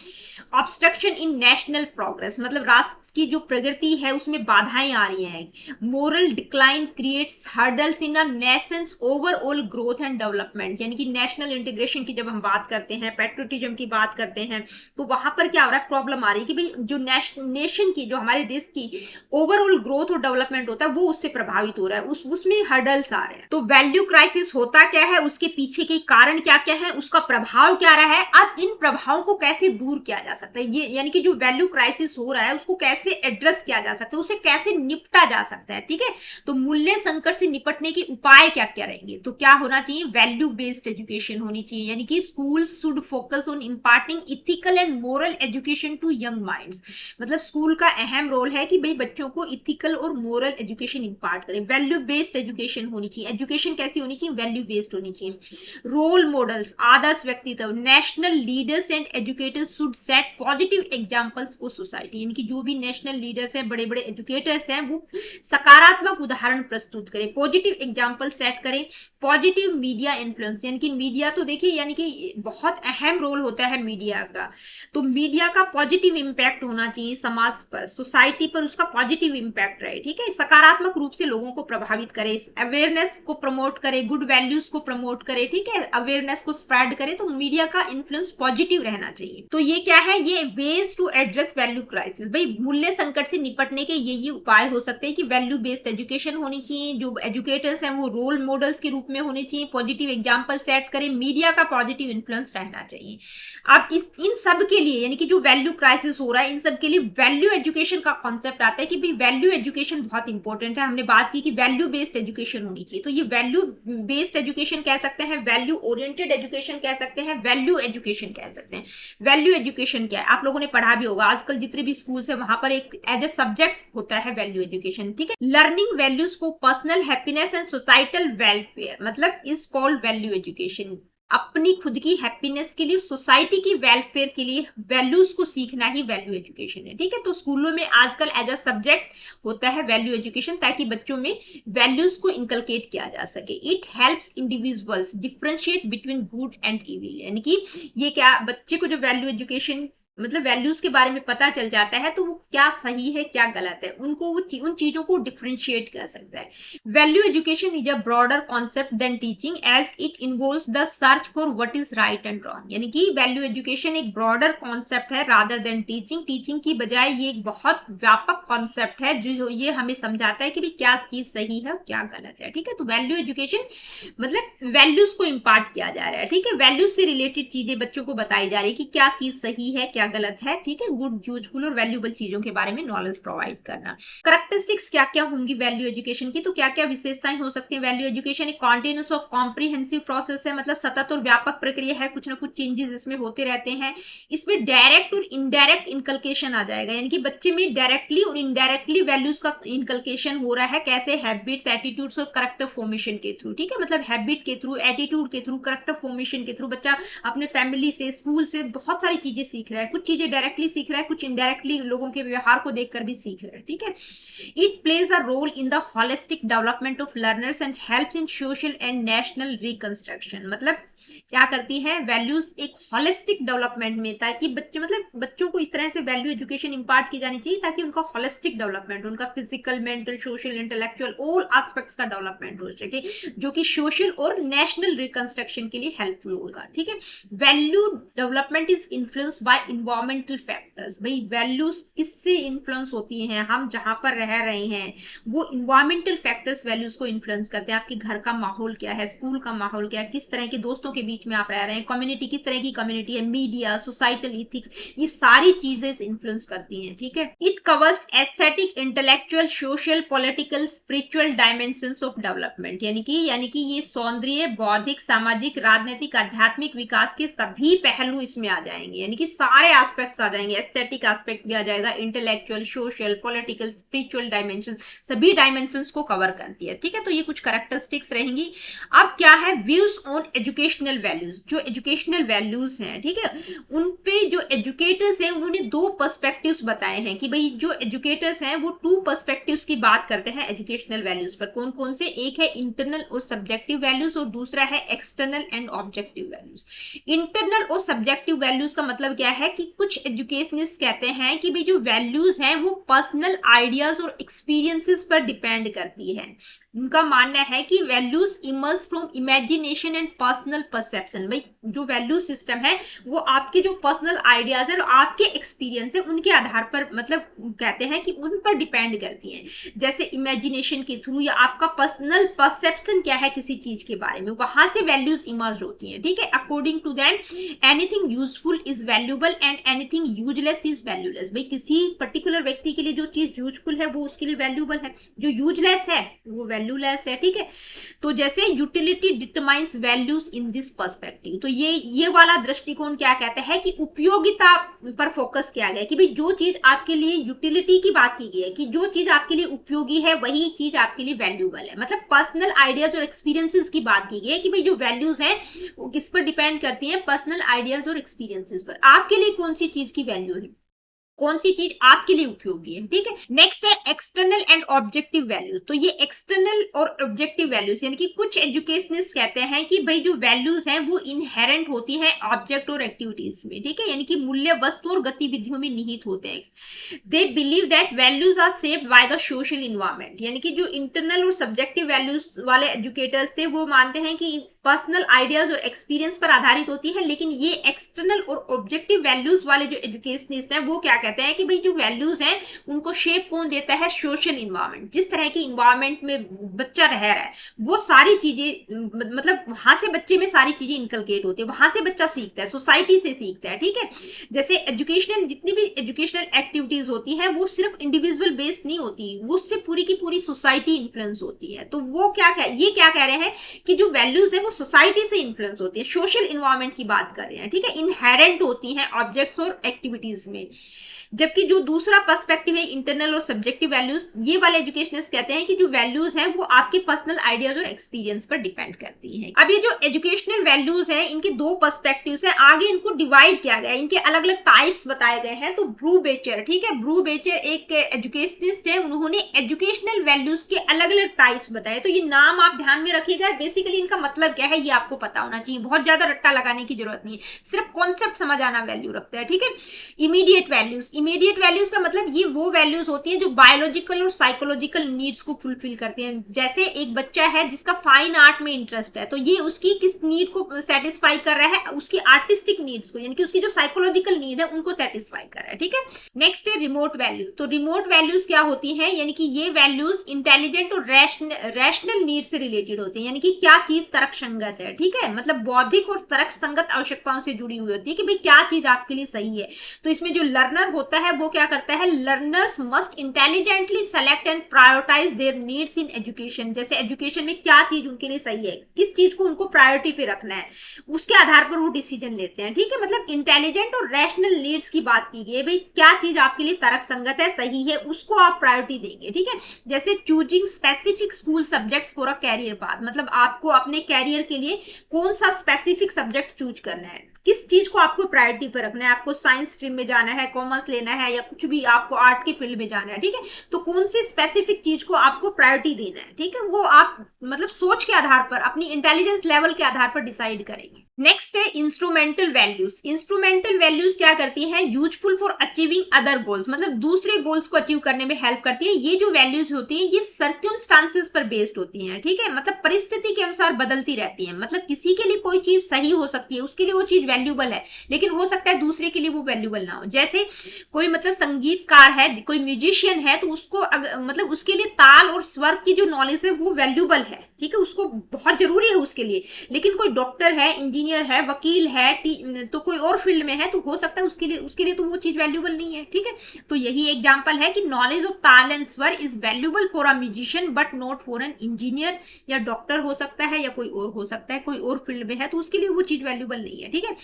ऑब्स्ट्रक्शन इन नेशनल प्रोग्रेस, मतलब राष्ट्र की जो प्रगति है उसमें बाधाएं आ रही हैं। Moral decline creates hurdles in a Nations overall growth and development, यानी कि नेशनल इंटीग्रेशन की जब हम बात करते हैं, पेट्रियोटिज्म की बात करते हैं, तो वहां पर क्या हो रहा है, प्रॉब्लम आ रही है कि भाई जो नेशन की, जो हमारे देश की ओवरऑल ग्रोथ और डेवलपमेंट होता है वो उससे प्रभावित हो रहा है, उसमें हर्डल्स आ रहे हैं। तो वैल्यू क्राइसिस होता क्या है, उसके पीछे के कारण क्या क्या है, उसका प्रभाव क्या रहा है, अब इन प्रभावों को कैसे दूर किया जा सकता है, ये यानी कि जो वैल्यू क्राइसिस हो रहा है उसको कैसे एड्रेस किया जा सकता है, उसे कैसे निपटा जा सकता है। ठीक है, तो मूल्य संकट से निपटने के उपाय क्या क्या रहेंगे, तो क्या होना चाहिए, वैल्यू बेस्ड एजुकेशन होनी चाहिए, यानी कि school should focus on imparting ethical and moral education to young minds, मतलब स्कूल का अहम रोल है कि भाई बच्चों को इथिकल और मोरल एजुकेशन इंपार्ट करें। वैल्यू बेस्ड एजुकेशन होनी चाहिए, एजुकेशन कैसी होनी चाहिए, वैल्यू बेस्ड होनी चाहिए। रोल मॉडल्स, आदर्श व्यक्तित्व, national leaders and educators should set positive examples for society, यानी कि जो भी नेशनल लीडर्स हैं, बड़े बड़े एजुकेटर्स हैं, वो सकारात्मक उदाहरण प्रस्तुत करें, पॉजिटिव एग्जांपल सेट करें। पॉजिटिव मीडिया इन्फ्लुएंस, यानी कि मीडिया तो देखिए, यानी कि बहुत अहम रोल होता है मीडिया का, तो मीडिया का पॉजिटिव इंपैक्ट होना चाहिए समाज पर, सोसाइटी पर उसका पॉजिटिव इंपैक्ट रहे। ठीक है, सकारात्मक रूप से लोगों को प्रभावित करे, अवेयरनेस को प्रमोट करे, गुड वैल्यूज को प्रमोट करे। ठीक है, अवेयरनेस को स्प्रेड करे, तो मीडिया का इन्फ्लुएंस पॉजिटिव रहना चाहिए। तो ये क्या है, ये ways to address value crisis, भाई मूल्य संकट से निपटने के ये उपाय हो सकते हैं कि वैल्यू बेस्ड एजुकेशन होनी चाहिए, जो एजुकेटर्स हैं वो रोल मॉडल्स के रूप में होने चाहिए, पॉजिटिव एग्जाम्पल सेट करें, मीडिया का पॉजिटिव इन्फ्लुएंस रहना चाहिए। अब इन सब के लिए, यानी कि जो वैल्यू क्राइसिस हो रहा है, इन सब के लिए वैल्यू वैल्यू एजुकेशन का कॉन्सेप्ट आता है कि भाई वैल्यू एजुकेशन बहुत इंपॉर्टेंट है। हमने बात की कि वैल्यू बेस्ड एजुकेशन होनी चाहिए, तो ये वैल्यू बेस्ड एजुकेशन कह सकते हैं, वैल्यू ओरिएंटेड एजुकेशन कह सकते हैं, वैल्यू एजुकेशन कह सकते हैं। वैल्यू एजुकेशन क्या है, आप लोगों ने पढ़ा भी होगा, आजकल जितने भी स्कूल है वहां पर एक एज ए सब्जेक्ट होता है वैल्यू एजुकेशन, ठीक है। Learning values for personal happiness and societal welfare मतलब इज कॉल्ड वैल्यू एजुकेशन। अपनी खुद की हैप्पीनेस के लिए, सोसाइटी की वेलफेयर के लिए वैल्यूज को सीखना ही वैल्यू एजुकेशन है, ठीक है। तो स्कूलों में आजकल एज अ सब्जेक्ट होता है वैल्यू एजुकेशन, ताकि बच्चों में वैल्यूज को इंकलकेट किया जा सके। It helps individuals differentiate between good and evil, यानी कि ये क्या, बच्चे को जो वैल्यू एजुकेशन मतलब वैल्यूज के बारे में पता चल जाता है तो वो क्या सही है क्या गलत है, उनको वो उन चीजों को डिफरेंशिएट कर सकता है। Value education is a broader concept than teaching as it involves the search for what is right and wrong, यानी कि वैल्यू एजुकेशन एक ब्रॉडर कॉन्सेप्ट है रादर देन टीचिंग। टीचिंग की बजाय ये एक बहुत व्यापक कॉन्सेप्ट है जो ये हमें समझाता है कि भी क्या चीज सही है और क्या गलत है, ठीक है। तो वैल्यू एजुकेशन मतलब वैल्यूज को इंपार्ट किया जा रहा है, ठीक है। वैल्यूज से रिलेटेड चीजें बच्चों को बताई जा रही है कि क्या चीज सही है क्या गलत है, ठीक है। गुड, यूजफुल और वैल्यूएबल चीजों के बारे में नॉलेज प्रोवाइड करना। करेक्टरिस्टिक्स क्या क्या होंगी वैल्यू एजुकेशन की, तो क्या क्या विशेषताएं हो सकती है। वैल्यू एजुकेशन एक कॉन्टिन्यूस और कॉम्प्रिहेंसिव प्रोसेस है, मतलब सतत और व्यापक प्रक्रिया है, कुछ ना कुछ चेंजेस इसमें होते रहते हैं। इसमें डायरेक्ट और इनडायरेक्ट इनकलकेशन आ जाएगा, यानी कि बच्चे में डायरेक्टली और इनडायरेक्टली वैल्यूज का इनकलकेशन हो रहा है। कैसे, हैबिट्स, एटीट्यूड्स और करेक्टर फॉर्मेशन के थ्रू, ठीक है। मतलब हैबिट के थ्रू, एटीट्यूड के थ्रू, करेक्टर फॉर्मेशन के थ्रू बच्चा अपने फैमिली से, स्कूल से बहुत सारी चीजें सीख रहा है। कुछ चीजें डायरेक्टली सीख रहा है, कुछ इनडायरेक्टली लोगों के व्यवहार को देखकर भी सीख रहा है, ठीक है। It plays a role in the holistic development of learners and helps in social and national reconstruction, मतलब क्या करती है वैल्यूज एक होलिस्टिक डेवलपमेंट में, ताकि बच्चे मतलब बच्चों को इस तरह से वैल्यू एजुकेशन इंपार्ट की जानी चाहिए ताकि उनका होलिस्टिक डेवलपमेंट, उनका physical, mental, social, intellectual all aspects का डेवलपमेंट हो सके, जो कि सोशल और नेशनल रिकंस्ट्रक्शन के लिए हेल्पफुल होगा, ठीक है। Value development is influenced by environmental factors, भाई वैल्यूज किससे इन्फ्लुएंस होती हैं, हम जहां पर रह रहे हैं वो इन्वायरमेंटल फैक्टर्स वैल्यूज को इन्फ्लुएंस करते हैं। आपके घर का माहौल क्या है, स्कूल का माहौल क्या है, किस तरह के दोस्तों के बीच में आप रह रहे हैं, कम्युनिटी किस तरह की कम्युनिटी है, मीडिया, सोसाइटल इथिक्स, ये सारी चीजें इन्फ्लुएंस करती हैं, ठीक है। It covers aesthetic, intellectual, social, political, spiritual dimensions of development, यानी कि ये सौंदर्य, बौद्धिक, सामाजिक, राजनीतिक, आध्यात्मिक विकास के सभी पहलू इसमें आ जाएंगे, यानी कि सारे एस्पेक्ट्स आ जाएंगे। एस्थेटिक एस्पेक्ट भी आ जाएगा, intellectual, social, political, spiritual dimension, सभी डायमेंशंस को कवर करती है, ठीक है। तो ये कुछ कैरेक्टरिस्टिक्स रहेंगी। अब क्या है, व्यूज ऑन एजुकेशनल वैल्यूज, जो एजुकेशनल वैल्यूज हैं, ठीक है, उन पे जो एजुकेटर्स हैं उन्होंने दो पर्सपेक्टिव्स बताए हैं कि भाई जो एजुकेटर्स हैं वो टू पर्सपेक्टिव्स की बात करते हैं एजुकेशनल वैल्यूज पर। कौन कौन से, एक है इंटरनल और सब्जेक्टिव वैल्यूज और दूसरा है external and objective values. Internal और सब्जेक्टिव वैल्यूज का मतलब क्या है कि कुछ एजुकेशनिस्ट कहते हैं कि भाई जो वैल्यूज हैं वो पर्सनल आइडियाज और एक्सपीरियंसेस पर डिपेंड करती है। उनका मानना है कि values emerge from imagination and personal perception, भाई जो वैल्यू सिस्टम है वो आपके जो पर्सनल आइडियाज है और आपके एक्सपीरियंस है उनके आधार पर, मतलब कहते हैं कि उन पर डिपेंड करती हैं। जैसे इमेजिनेशन के थ्रू या आपका पर्सनल परसेप्शन क्या है किसी चीज के बारे में, वहां से वैल्यूज इमर्ज होती हैं, ठीक है। According to them anything useful is valuable and anything useless is valueless, भाई किसी पर्टिकुलर व्यक्ति के लिए जो चीज यूजफुल है वो उसके लिए वैल्यूएबल है, जो यूजलेस है वो वैल्यूलेस है, ठीक है। तो जैसे utility determines values in this perspective, तो ये वाला दृष्टिकोण क्या कहता है कि उपयोगिता पर फोकस किया गया कि भाई जो चीज आपके लिए, यूटिलिटी की बात की गई है कि जो चीज आपके लिए उपयोगी है वही चीज आपके लिए वैल्यूएबल है। मतलब पर्सनल आइडियाज और एक्सपीरियंसेस की बात की गई है कि भाई जो वैल्यूज हैं वो किस पर डिपेंड करती हैं, पर्सनल आइडियाज और एक्सपीरियंसेस पर। आपके लिए कौन सी चीज की वैल्यू है, कौन सी चीज आपके लिए उपयोगी है, ठीक है। नेक्स्ट है एक्सटर्नल एंड ऑब्जेक्टिव वैल्यूज, तो ये एक्सटर्नल और ऑब्जेक्टिव वैल्यूज यानी कि कुछ एजुकेशनिस्ट कहते हैं कि भाई जो वैल्यूज हैं वो इनहेरेंट होती है ऑब्जेक्ट और एक्टिविटीज में, ठीक है, यानी कि मूल्य, वस्तु और गतिविधियों में निहित होते हैं। They believe that values are shaped by the social environment, यानी कि जो इंटरनल और सब्जेक्टिव वैल्यूज वाले एजुकेटर्स थे वो मानते हैं कि पर्सनल आइडियाज और एक्सपीरियंस पर आधारित होती है। लेकिन ये एक्सटर्नल और ऑब्जेक्टिव वैल्यूज वाले जो एजुकेशनिस्ट हैं वो क्या कहते हैं कि भाई जो वैल्यूज हैं उनको शेप कौन देता है, सोशल इन्वायरमेंट। जिस तरह की इन्वायरमेंट में बच्चा रह रहा है वो सारी चीजें मतलब वहां से बच्चे में सारी चीजें इनकलकेट होती है, वहां से बच्चा सीखता है, सोसाइटी से सीखता है, ठीक है। जैसे एजुकेशनल जितनी भी एजुकेशनल एक्टिविटीज होती है वो सिर्फ इंडिविजुअल बेस्ड नहीं होती, वो उससे पूरी की पूरी सोसाइटी इन्फ्लुएंस होती है। तो वो ये क्या कह रहे हैं कि जो वैल्यूज है वो सोसाइटी से इन्फ्लुएंस होती है, सोशल इन्वायरमेंट की बात कर रहे हैं, ठीक है, इनहेरेंट होती हैं ऑब्जेक्ट्स और एक्टिविटीज में। जबकि जो दूसरा पर्सपेक्टिव है इंटरनल और सब्जेक्टिव वैल्यूज, ये वाले एजुकेशनिस्ट कहते हैं कि जो वैल्यूज हैं वो आपके पर्सनल आइडियाज और एक्सपीरियंस पर डिपेंड करती हैं। अब ये जो एजुकेशनल वैल्यूज हैं इनके दो पर्सपेक्टिव्स हैं, आगे इनको डिवाइड किया गया है, इनके अलग अलग टाइप्स बताए गए हैं। तो ब्रू बेचर, ठीक है, ब्रू बेचर एक एजुकेशनिस्ट है, उन्होंने एजुकेशनल वैल्यूज के अलग अलग टाइप्स बताए। तो ये नाम आप ध्यान में रखिएगा, बेसिकली इनका मतलब क्या है ये आपको पता होना चाहिए, बहुत ज्यादा रट्टा लगाने की जरूरत नहीं है, सिर्फ कॉन्सेप्ट समझ आना वैल्यू रखता है, ठीक है। इमीडिएट वैल्यूज, इमीडिएट वैल्यूज का मतलब ये वो वैल्यूज होती हैं जो बायोलॉजिकल और साइकोलॉजिकल नीड्स को फुलफिल करते हैं। जैसे एक बच्चा है जिसका फाइन आर्ट में इंटरेस्ट है, तो ये उसकी किस नीड को सेटिस्फाई कर रहा है, उसकी आर्टिस्टिक नीड्स को, यानी कि उसकी जो साइकोलॉजिकल नीड है उनको सेटिस्फाई कर रहा है, ठीक है। नेक्स्ट है रिमोट वैल्यू। तो रिमोट वैल्यूज क्या होती हैं, यानी कि ये वैल्यूज इंटेलिजेंट और रैशनल नीड से रिलेटेड होती हैं, यानी कि क्या चीज तर्कसंगत है, ठीक है, मतलब बौद्धिक और तर्कसंगत आवश्यकताओं से जुड़ी हुई होती है कि भाई क्या चीज आपके लिए सही है। तो इसमें जो लर्नर होता है वो क्या करता है, learners must intelligently select and prioritise their needs in education. जैसे एजुकेशन में क्या चीज उनके लिए सही है, किस चीज को उनको प्रायोरिटी पे रखना है, उसके आधार पर वो डिसीजन लेते हैं, ठीक है। मतलब इंटेलिजेंट और रैशनल नीड्स की बात की गई है, भाई क्या चीज आपके लिए तर्क संगत है, सही है, उसको आप प्रायोरिटी देंगे, ठीक है। जैसे choosing specific school subjects for a career path, मतलब आपको अपने कैरियर के लिए कौन सा स्पेसिफिक सब्जेक्ट चूज करना है, किस चीज को आपको प्रायोरिटी पर रखना है, आपको साइंस स्ट्रीम में जाना है, कॉमर्स लेना है, या कुछ भी आपको आर्ट के फील्ड में जाना है, ठीक है। तो कौन सी स्पेसिफिक चीज को आपको प्रायोरिटी देना है, ठीक है, वो आप मतलब सोच के आधार पर, अपनी इंटेलिजेंस लेवल के आधार पर डिसाइड करेंगे। नेक्स्ट है इंस्ट्रूमेंटल वैल्यूज। इंस्ट्रूमेंटल वैल्यूज क्या करती हैं, useful for achieving other goals, मतलब दूसरे गोल्स को अचीव करने में हेल्प करती है। ये जो वैल्यूज होती हैं ये सर्कमस्टांसेस पर बेस्ड होती हैं, ठीक है, मतलब परिस्थिति के अनुसार बदलती रहती हैं। मतलब किसी के लिए कोई चीज सही हो सकती है, उसके लिए वो चीज वैल्यूबल है, लेकिन हो सकता है दूसरे के लिए वो वैल्यूबल ना हो। जैसे कोई मतलब संगीतकार है, कोई म्यूजिशियन है, तो उसको मतलब उसके लिए ताल और स्वर की जो नॉलेज है वो वैल्यूबल है, ठीक है, उसको बहुत जरूरी है उसके लिए। लेकिन कोई डॉक्टर है, इंजीनियर है, वकील है, तो कोई और फील्ड में है, तो हो सकता है उसके लिए तो वो चीज वैल्यूबल नहीं है, ठीक है। तो यही एग्जांपल है कि नॉलेज ऑफ ताल एंड स्वर is valuable for a musician but not for an engineer. या डॉक्टर हो सकता है या कोई और हो सकता है, कोई और फील्ड में है, तो उसके लिए वो चीज वैल्यूबल नहीं है, ठीक है।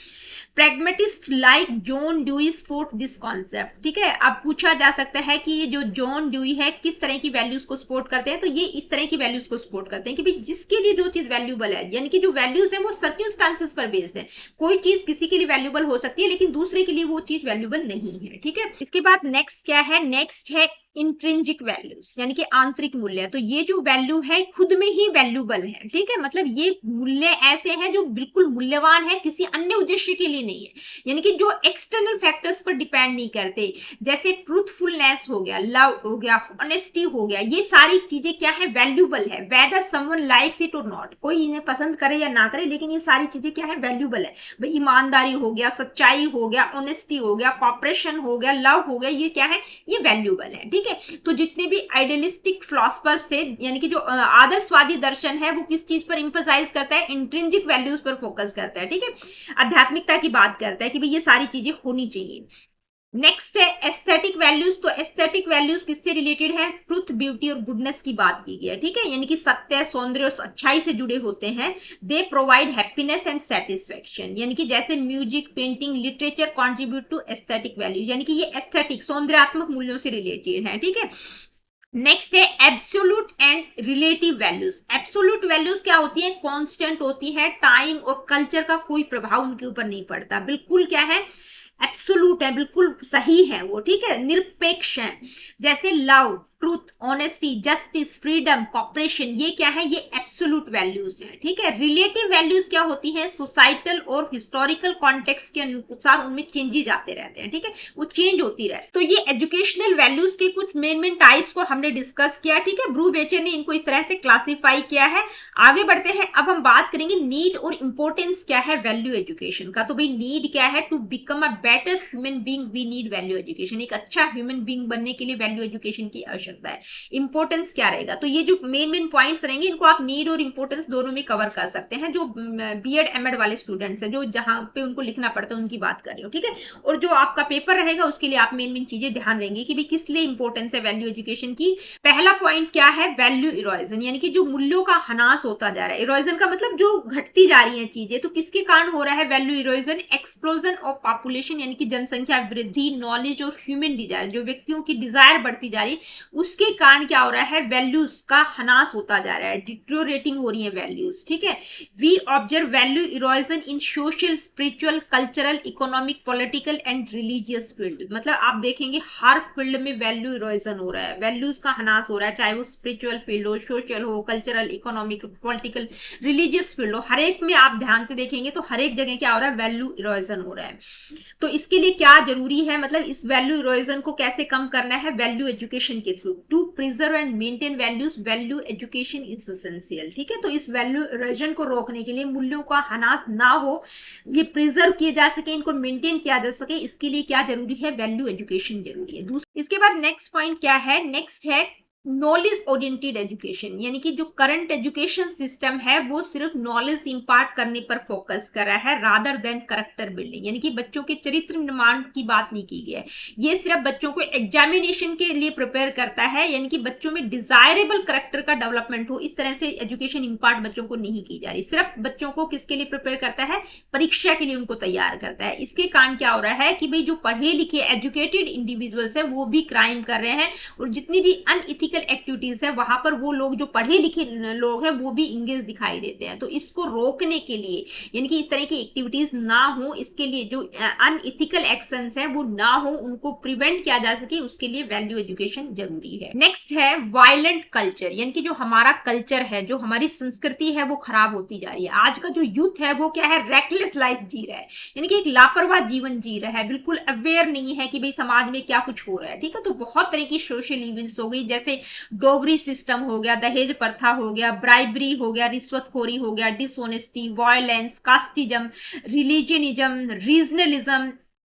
Pragmatist like John dewy support this concept, ठीक है। अब पूछा जा सकता है कि ये जो जॉन ड्यूई है किस तरह की वैल्यूज को सपोर्ट करते हैं, तो ये इस तरह की वैल्यूज को सपोर्ट करते हैं कि भाई जिसके लिए जो चीज वैल्यूबल है, यानी कि जो वैल्यूज है वो सर्कमस्टांसेस पर बेस्ड है। कोई चीज किसी के लिए वैल्यूबल हो सकती है लेकिन दूसरे के लिए वो चीज वैल्यूबल नहीं है, ठीक है। इसके बाद नेक्स्ट क्या है, नेक्स्ट है इंट्रिंसिक वैल्यूज, यानी कि आंतरिक मूल्य। तो ये जो वैल्यू है खुद में ही वैल्यूबल है, ठीक है, मतलब ये मूल्य ऐसे हैं जो बिल्कुल मूल्यवान है, किसी अन्य उद्देश्य के लिए नहीं है, यानी कि जो एक्सटर्नल फैक्टर्स पर डिपेंड नहीं करते। जैसे ट्रूथफुलनेस हो गया, लव हो गया, ऑनेस्टी हो गया, ये सारी चीजें क्या है, वैल्यूबल है, वेदर समवन लाइक्स इट और नॉट, कोई इन्हें पसंद करे या ना करे, लेकिन ये सारी चीजें क्या है, वैल्यूबल है। भाई ईमानदारी हो गया, सच्चाई हो गया, ऑनेस्टी हो गया, कॉपरेशन हो गया, लव हो गया, ये क्या है, ये वैल्यूबल है, ठीक है। तो जितने भी आइडियलिस्टिक फिलोसफर्स थे, यानी कि जो आदर्शवादी दर्शन है, वो किस चीज पर इंफसाइज करता है, इंट्रिंसिक वैल्यूज पर फोकस करता है, ठीक है, आध्यात्मिकता की बात करता है कि भाई ये सारी चीजें होनी चाहिए। नेक्स्ट है एस्थेटिक वैल्यूज। तो एस्थेटिक वैल्यूज किससे रिलेटेड है, ट्रुथ, ब्यूटी और गुडनेस की बात की गई है, ठीक है, यानी कि सत्य, सौंदर्य और अच्छाई से जुड़े होते हैं। They provide happiness and satisfaction, यानी कि जैसे music, painting, literature contribute to aesthetic values, यानी कि ये एस्थेटिक सौंदर्यात्मक मूल्यों से रिलेटेड है, ठीक है। नेक्स्ट है absolute and relative values. Absolute values क्या होती है, कांस्टेंट होती है, टाइम और कल्चर का कोई प्रभाव उनके ऊपर नहीं पड़ता, बिल्कुल क्या है, एब्सोल्यूट है, बिल्कुल सही है वो, ठीक है, निरपेक्ष है। जैसे love, truth, honesty, justice, freedom, cooperation, ये क्या है, ये एब्सोल्यूट वैल्यूज है। ठीक है। रिलेटिव वैल्यूज क्या होती हैं, सोसाइटल और हिस्टोरिकल कॉन्टेक्स्ट के अनुसार उनमें चेंजेस आते रहते हैं। ठीक है, वो चेंज होती रहती है। तो ये एजुकेशनल वैल्यूज के कुछ मेन टाइप्स को हमने डिस्कस किया। ठीक है, ब्रू बेचर ने इनको इस तरह से क्लासिफाई किया है। आगे बढ़ते हैं, अब हम बात करेंगे नीड और इंपॉर्टेंस क्या है वैल्यू एजुकेशन का। तो भाई नीड क्या है, to become a better human being we need value education. एक अच्छा ह्यूमन बीइंग बनने के लिए वैल्यू एजुकेशन की आवश्यकता है। इंपॉर्टेंस क्या रहेगा, तो ये जो मेन पॉइंट्स रहेंगे इनको आप नीड और इंपॉर्टेंस दोनों में कवर कर सकते हैं। जो बीएड एमएड वाले स्टूडेंट्स हैं, जो जहां पे उनको लिखना पड़ता है, उनकी बात कर रही हूँ। ठीक है, और जो आपका पेपर रहेगा उसके लिए आप मेन चीजें ध्यान रहेंगे कि भाई किस लिए इंपॉर्टेंस है वैल्यू एजुकेशन की। पहला पॉइंट क्या है, वैल्यू इरोजन, यानी कि जो मूल्यों का ह्रास होता जा रहा है। इरोजन का मतलब जो घटती जा रही है चीजें, तो किसके कारण हो रहा है value erosion, explosion of population, यानी कि जनसंख्या वृद्धि, नॉलेज और ह्यूमन डिजायर, जो व्यक्तियों की डिजायर बढ़ती जा रही है, उसके कारण क्या हो रहा है, वैल्यूज का ह्रास होता जा रहा है, डिटोरेटिंग हो रही है वैल्यूज। ठीक है, we observe value erosion in social, spiritual, cultural, economic, political and religious field. मतलब आप देखेंगे हर फील्ड में वैल्यू इरोजन हो रहा है, वैल्यूज का ह्रास हो रहा है, चाहे वो स्पिरिचुअल फील्ड हो, सोशल हो, cultural, economic, political, religious field हो। हर एक में आप ध्यान से देखेंगे तो हर एक जगह क्या हो रहा है, वैल्यू इरोजन हो रहा है। तो इसके लिए क्या जरूरी है, मतलब इस वैल्यू इरोजन को कैसे कम करना है, वैल्यू एजुकेशन के through. To preserve and maintain values, value education is essential. ठीक है, तो इस वैल्यू इरोजन को रोकने के लिए, मूल्यों का ह्रास ना हो, ये प्रिजर्व किए जा सके, इनको मेंटेन किया जा सके, इसके लिए क्या जरूरी है, वैल्यू एजुकेशन जरूरी है। इसके बाद नेक्स्ट पॉइंट क्या है, नेक्स्ट है नॉलेज ओरिएंटेड एजुकेशन, यानी कि जो करंट एजुकेशन सिस्टम है वो सिर्फ नॉलेज इंपार्ट करने पर फोकस कर रहा है, रादर देन करेक्टर बिल्डिंग, यानी कि बच्चों के चरित्र निर्माण की बात नहीं की गई है। ये सिर्फ बच्चों को एग्जामिनेशन के लिए प्रिपेयर करता है, यानी कि बच्चों में डिजायरेबल करेक्टर का डेवलपमेंट हो, इस तरह से एजुकेशन इंपार्ट बच्चों को नहीं की जा रही। सिर्फ बच्चों को किसके लिए प्रिपेयर करता है, परीक्षा के लिए उनको तैयार करता है। इसके कारण क्या हो रहा है कि भाई जो पढ़े लिखे एजुकेटेड इंडिविजुअल्स है वो भी क्राइम कर रहे हैं, और जितनी भी अनइथिकल एक्टिविटीज है वहां पर वो लोग जो पढ़े लिखे लोग हैं वो भी इंगेज दिखाई देते हैं। तो इसको रोकने के लिए, यानी कि इस तरह की एक्टिविटीज ना हो, इसके लिए जो अनइथिकल एक्शंस है वो ना हो, उनको प्रिवेंट किया जा सके, उसके लिए वैल्यू एजुकेशन जरूरी है। नेक्स्ट है वायलेंट कल्चर, यानी कि जो हमारा कल्चर है, जो हमारी संस्कृति है वो खराब होती जा रही है। आज का जो यूथ है वो क्या है, रेकलेस लाइफ जी रहा है, यानी कि एक लापरवाह जीवन जी रहा है, बिल्कुल अवेयर नहीं है कि भाई समाज में क्या कुछ हो रहा है। ठीक है, तो बहुत तरह की सोशल इवेंट्स हो गई, जैसे डोगरी सिस्टम हो गया, दहेज प्रथा हो गया, ब्राइबरी हो गया, रिश्वतखोरी हो गया, डिसऑनेस्टी, वायलेंस, कास्टिज्म, रिलीजनिज्म, रीजनलिज्म,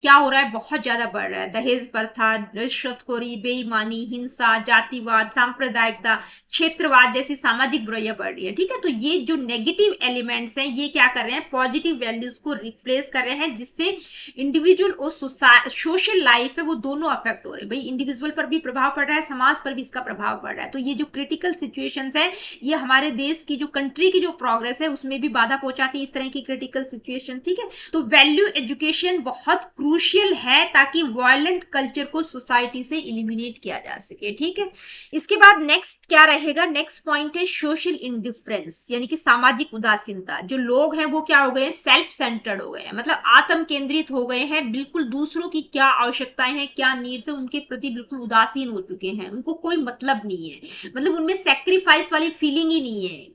क्या हो रहा है, बहुत ज्यादा बढ़ रहा है। दहेज प्रथा, रिश्वतखोरी, बेईमानी, हिंसा, जातिवाद, सांप्रदायिकता, क्षेत्रवाद जैसी सामाजिक बुराइयां बढ़ रही है। ठीक है, तो ये जो नेगेटिव एलिमेंट्स हैं ये क्या कर रहे हैं, पॉजिटिव वैल्यूज को रिप्लेस कर रहे हैं, जिससे इंडिविजुअल और सोशल लाइफ है वो दोनों अफेक्ट हो रहे हैं। भाई इंडिविजुअल पर भी प्रभाव पड़ रहा है, समाज पर भी इसका प्रभाव पड़ रहा है। तो ये जो क्रिटिकल सिचुएशंस है, ये हमारे देश की जो कंट्री की जो प्रोग्रेस है उसमें भी बाधा पहुंचाती है, इस तरह की क्रिटिकल सिचुएशन। ठीक है, तो वैल्यू एजुकेशन बहुत क्रूशियल है ताकि वायलेंट कल्चर को सोसाइटी से एलिमिनेट किया जा सके। ठीक है, इसके बाद नेक्स्ट क्या रहेगा, नेक्स्ट पॉइंट है सोशल इंडिफरेंस, यानी कि सामाजिक उदासीनता। जो लोग हैं वो क्या हो गए, सेल्फ सेंटर्ड हो गए हैं, मतलब आत्म केंद्रित हो गए हैं, बिल्कुल दूसरों की क्या आवश्यकताएं हैं, क्या नीड्स है, उनके प्रति बिल्कुल उदासीन हो चुके हैं, उनको कोई मतलब नहीं है, मतलब उनमें सेक्रीफाइस वाली फीलिंग ही नहीं है।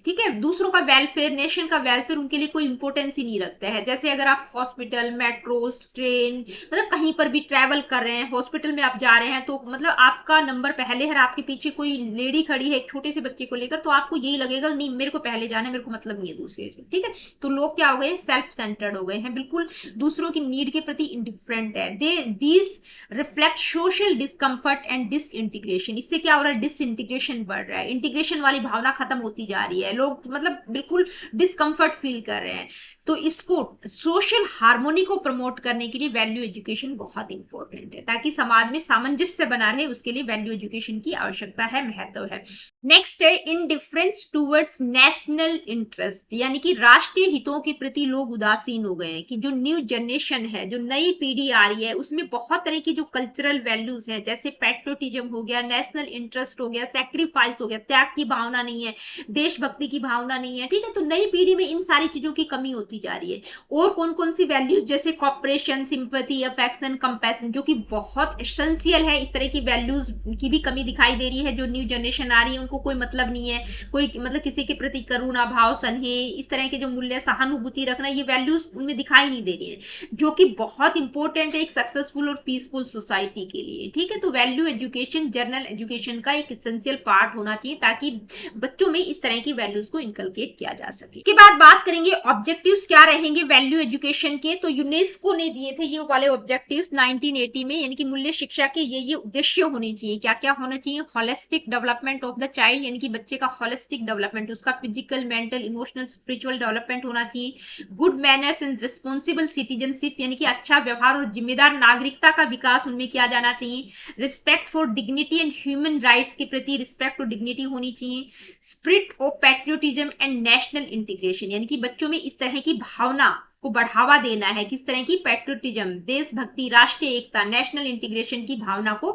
ठीक है, दूसरों का वेलफेयर, नेशन का वेलफेयर उनके लिए कोई इंपॉर्टेंस ही नहीं रखता है। जैसे अगर आप हॉस्पिटल, मेट्रो, ट्रेन, मतलब कहीं पर भी ट्रेवल कर रहे हैं, हॉस्पिटल में आप जा रहे हैं, तो मतलब आपका नंबर पहले है, आपके पीछे कोई लेडी खड़ी है एक छोटे से बच्चे को लेकर, तो आपको यही लगेगा नहीं मेरे को पहले जाना है, मेरे को मतलब नहीं है दूसरे से। ठीक है, तो लोग क्या हो गए, सेल्फ सेंटर्ड हो गए हैं, बिल्कुल दूसरों की नीड के प्रति इंडिफरेंट है। These reflect social discomfort and disintegration. इससे क्या हो रहा है, डिसइंटीग्रेशन बढ़ रहा है, इंटीग्रेशन वाली भावना खत्म होती जा रही है, लोग मतलब बिल्कुल डिस्कम्फर्ट फील कर रहे हैं। तो इसको सोशल हार्मोनी को प्रमोट करने के लिए वैल्यू एजुकेशन बहुत इंपॉर्टेंट है, ताकि समाज में सामंजस्य बना रहे, उसके लिए वैल्यू एजुकेशन की आवश्यकता है, महत्व है। नेक्स्ट है इंडिफरेंस टूवर्ड्स नेशनल इंटरेस्ट, यानी कि राष्ट्रीय हितों के प्रति लोग उदासीन हो गए हैं। कि जो न्यू जनरेशन है, जो नई पीढ़ी आ रही है, उसमें बहुत तरह की जो कल्चरल वैल्यूज है, जैसे पैट्रियोटिज्म हो गया, नेशनल इंटरेस्ट हो गया, सैक्रिफाइस हो गया, त्याग की भावना नहीं है, देश देशभक्ति की भावना नहीं है, ठीक है। तो नई पीढ़ी में इन सारी चीजों की कमी होती जा रही है। और कौन कौन सी वैल्यूज, जैसे कॉपरेशन, सिंपैथी, अफेक्शन, कंपैशन, जो कि बहुत एसेंशियल है, इस तरह की वैल्यूज की भी कमी दिखाई दे रही है। जो न्यू जनरेशन आ रही है उनको कोई मतलब नहीं है, कोई मतलब किसी के प्रति करुणा भाव, स्नेह, इस तरह के जो मूल्य, सहानुभूति रखना, ये वैल्यूज उनमें दिखाई नहीं दे रही है, जो कि बहुत इंपॉर्टेंट है एक सक्सेसफुल और पीसफुल सोसाइटी के लिए, ठीक है। तो वैल्यू एजुकेशन जर्नल एजुकेशन का एक एसेंशियल पार्ट होना चाहिए, ताकि बच्चों में इस तरह की वैल्यूज को इनकलकेट किया जा सके। इसके बाद बात करेंगे ऑब्जेक्टिव्स क्या रहेंगे वैल्यू एजुकेशन के। तो यूनेस्को ने दिए थे ये वाले ऑब्जेक्टिव्स 1980 में, यानी कि मूल्य शिक्षा के ये उद्देश्य होने चाहिए। क्या क्या होना चाहिए? Holistic development of the child, यानी कि बच्चे का होलिस्टिक डेवलपमेंट, उसका physical, mental, emotional, spiritual development होना चाहिए। Good manners and responsible citizenship, यानी कि अच्छा व्यवहार और जिम्मेदार नागरिकता का विकास उनमें किया जाना चाहिए। Respect for dignity and human rights के प्रति रिस्पेक्ट और डिग्निटी होनी चाहिए। Spirit of patriotism and national integration, यानी कि बच्चों में इस तरह की भावना को बढ़ावा देना है। किस तरह की? पैट्रियोटिज्म, देशभक्ति, राष्ट्रीय एकता, नेशनल इंटीग्रेशन की भावना को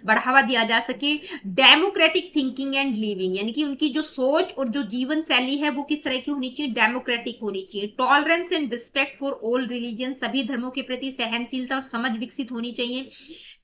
बढ़ावा दिया जा सके। डेमोक्रेटिक थिंकिंग एंड लिविंग, यानी कि उनकी जो सोच और जो जीवन शैली है वो किस तरह की होनी चाहिए? डेमोक्रेटिक होनी चाहिए। Tolerance and respect for all religion, सभी धर्मों के प्रति सहनशीलता और समझ विकसित होनी चाहिए।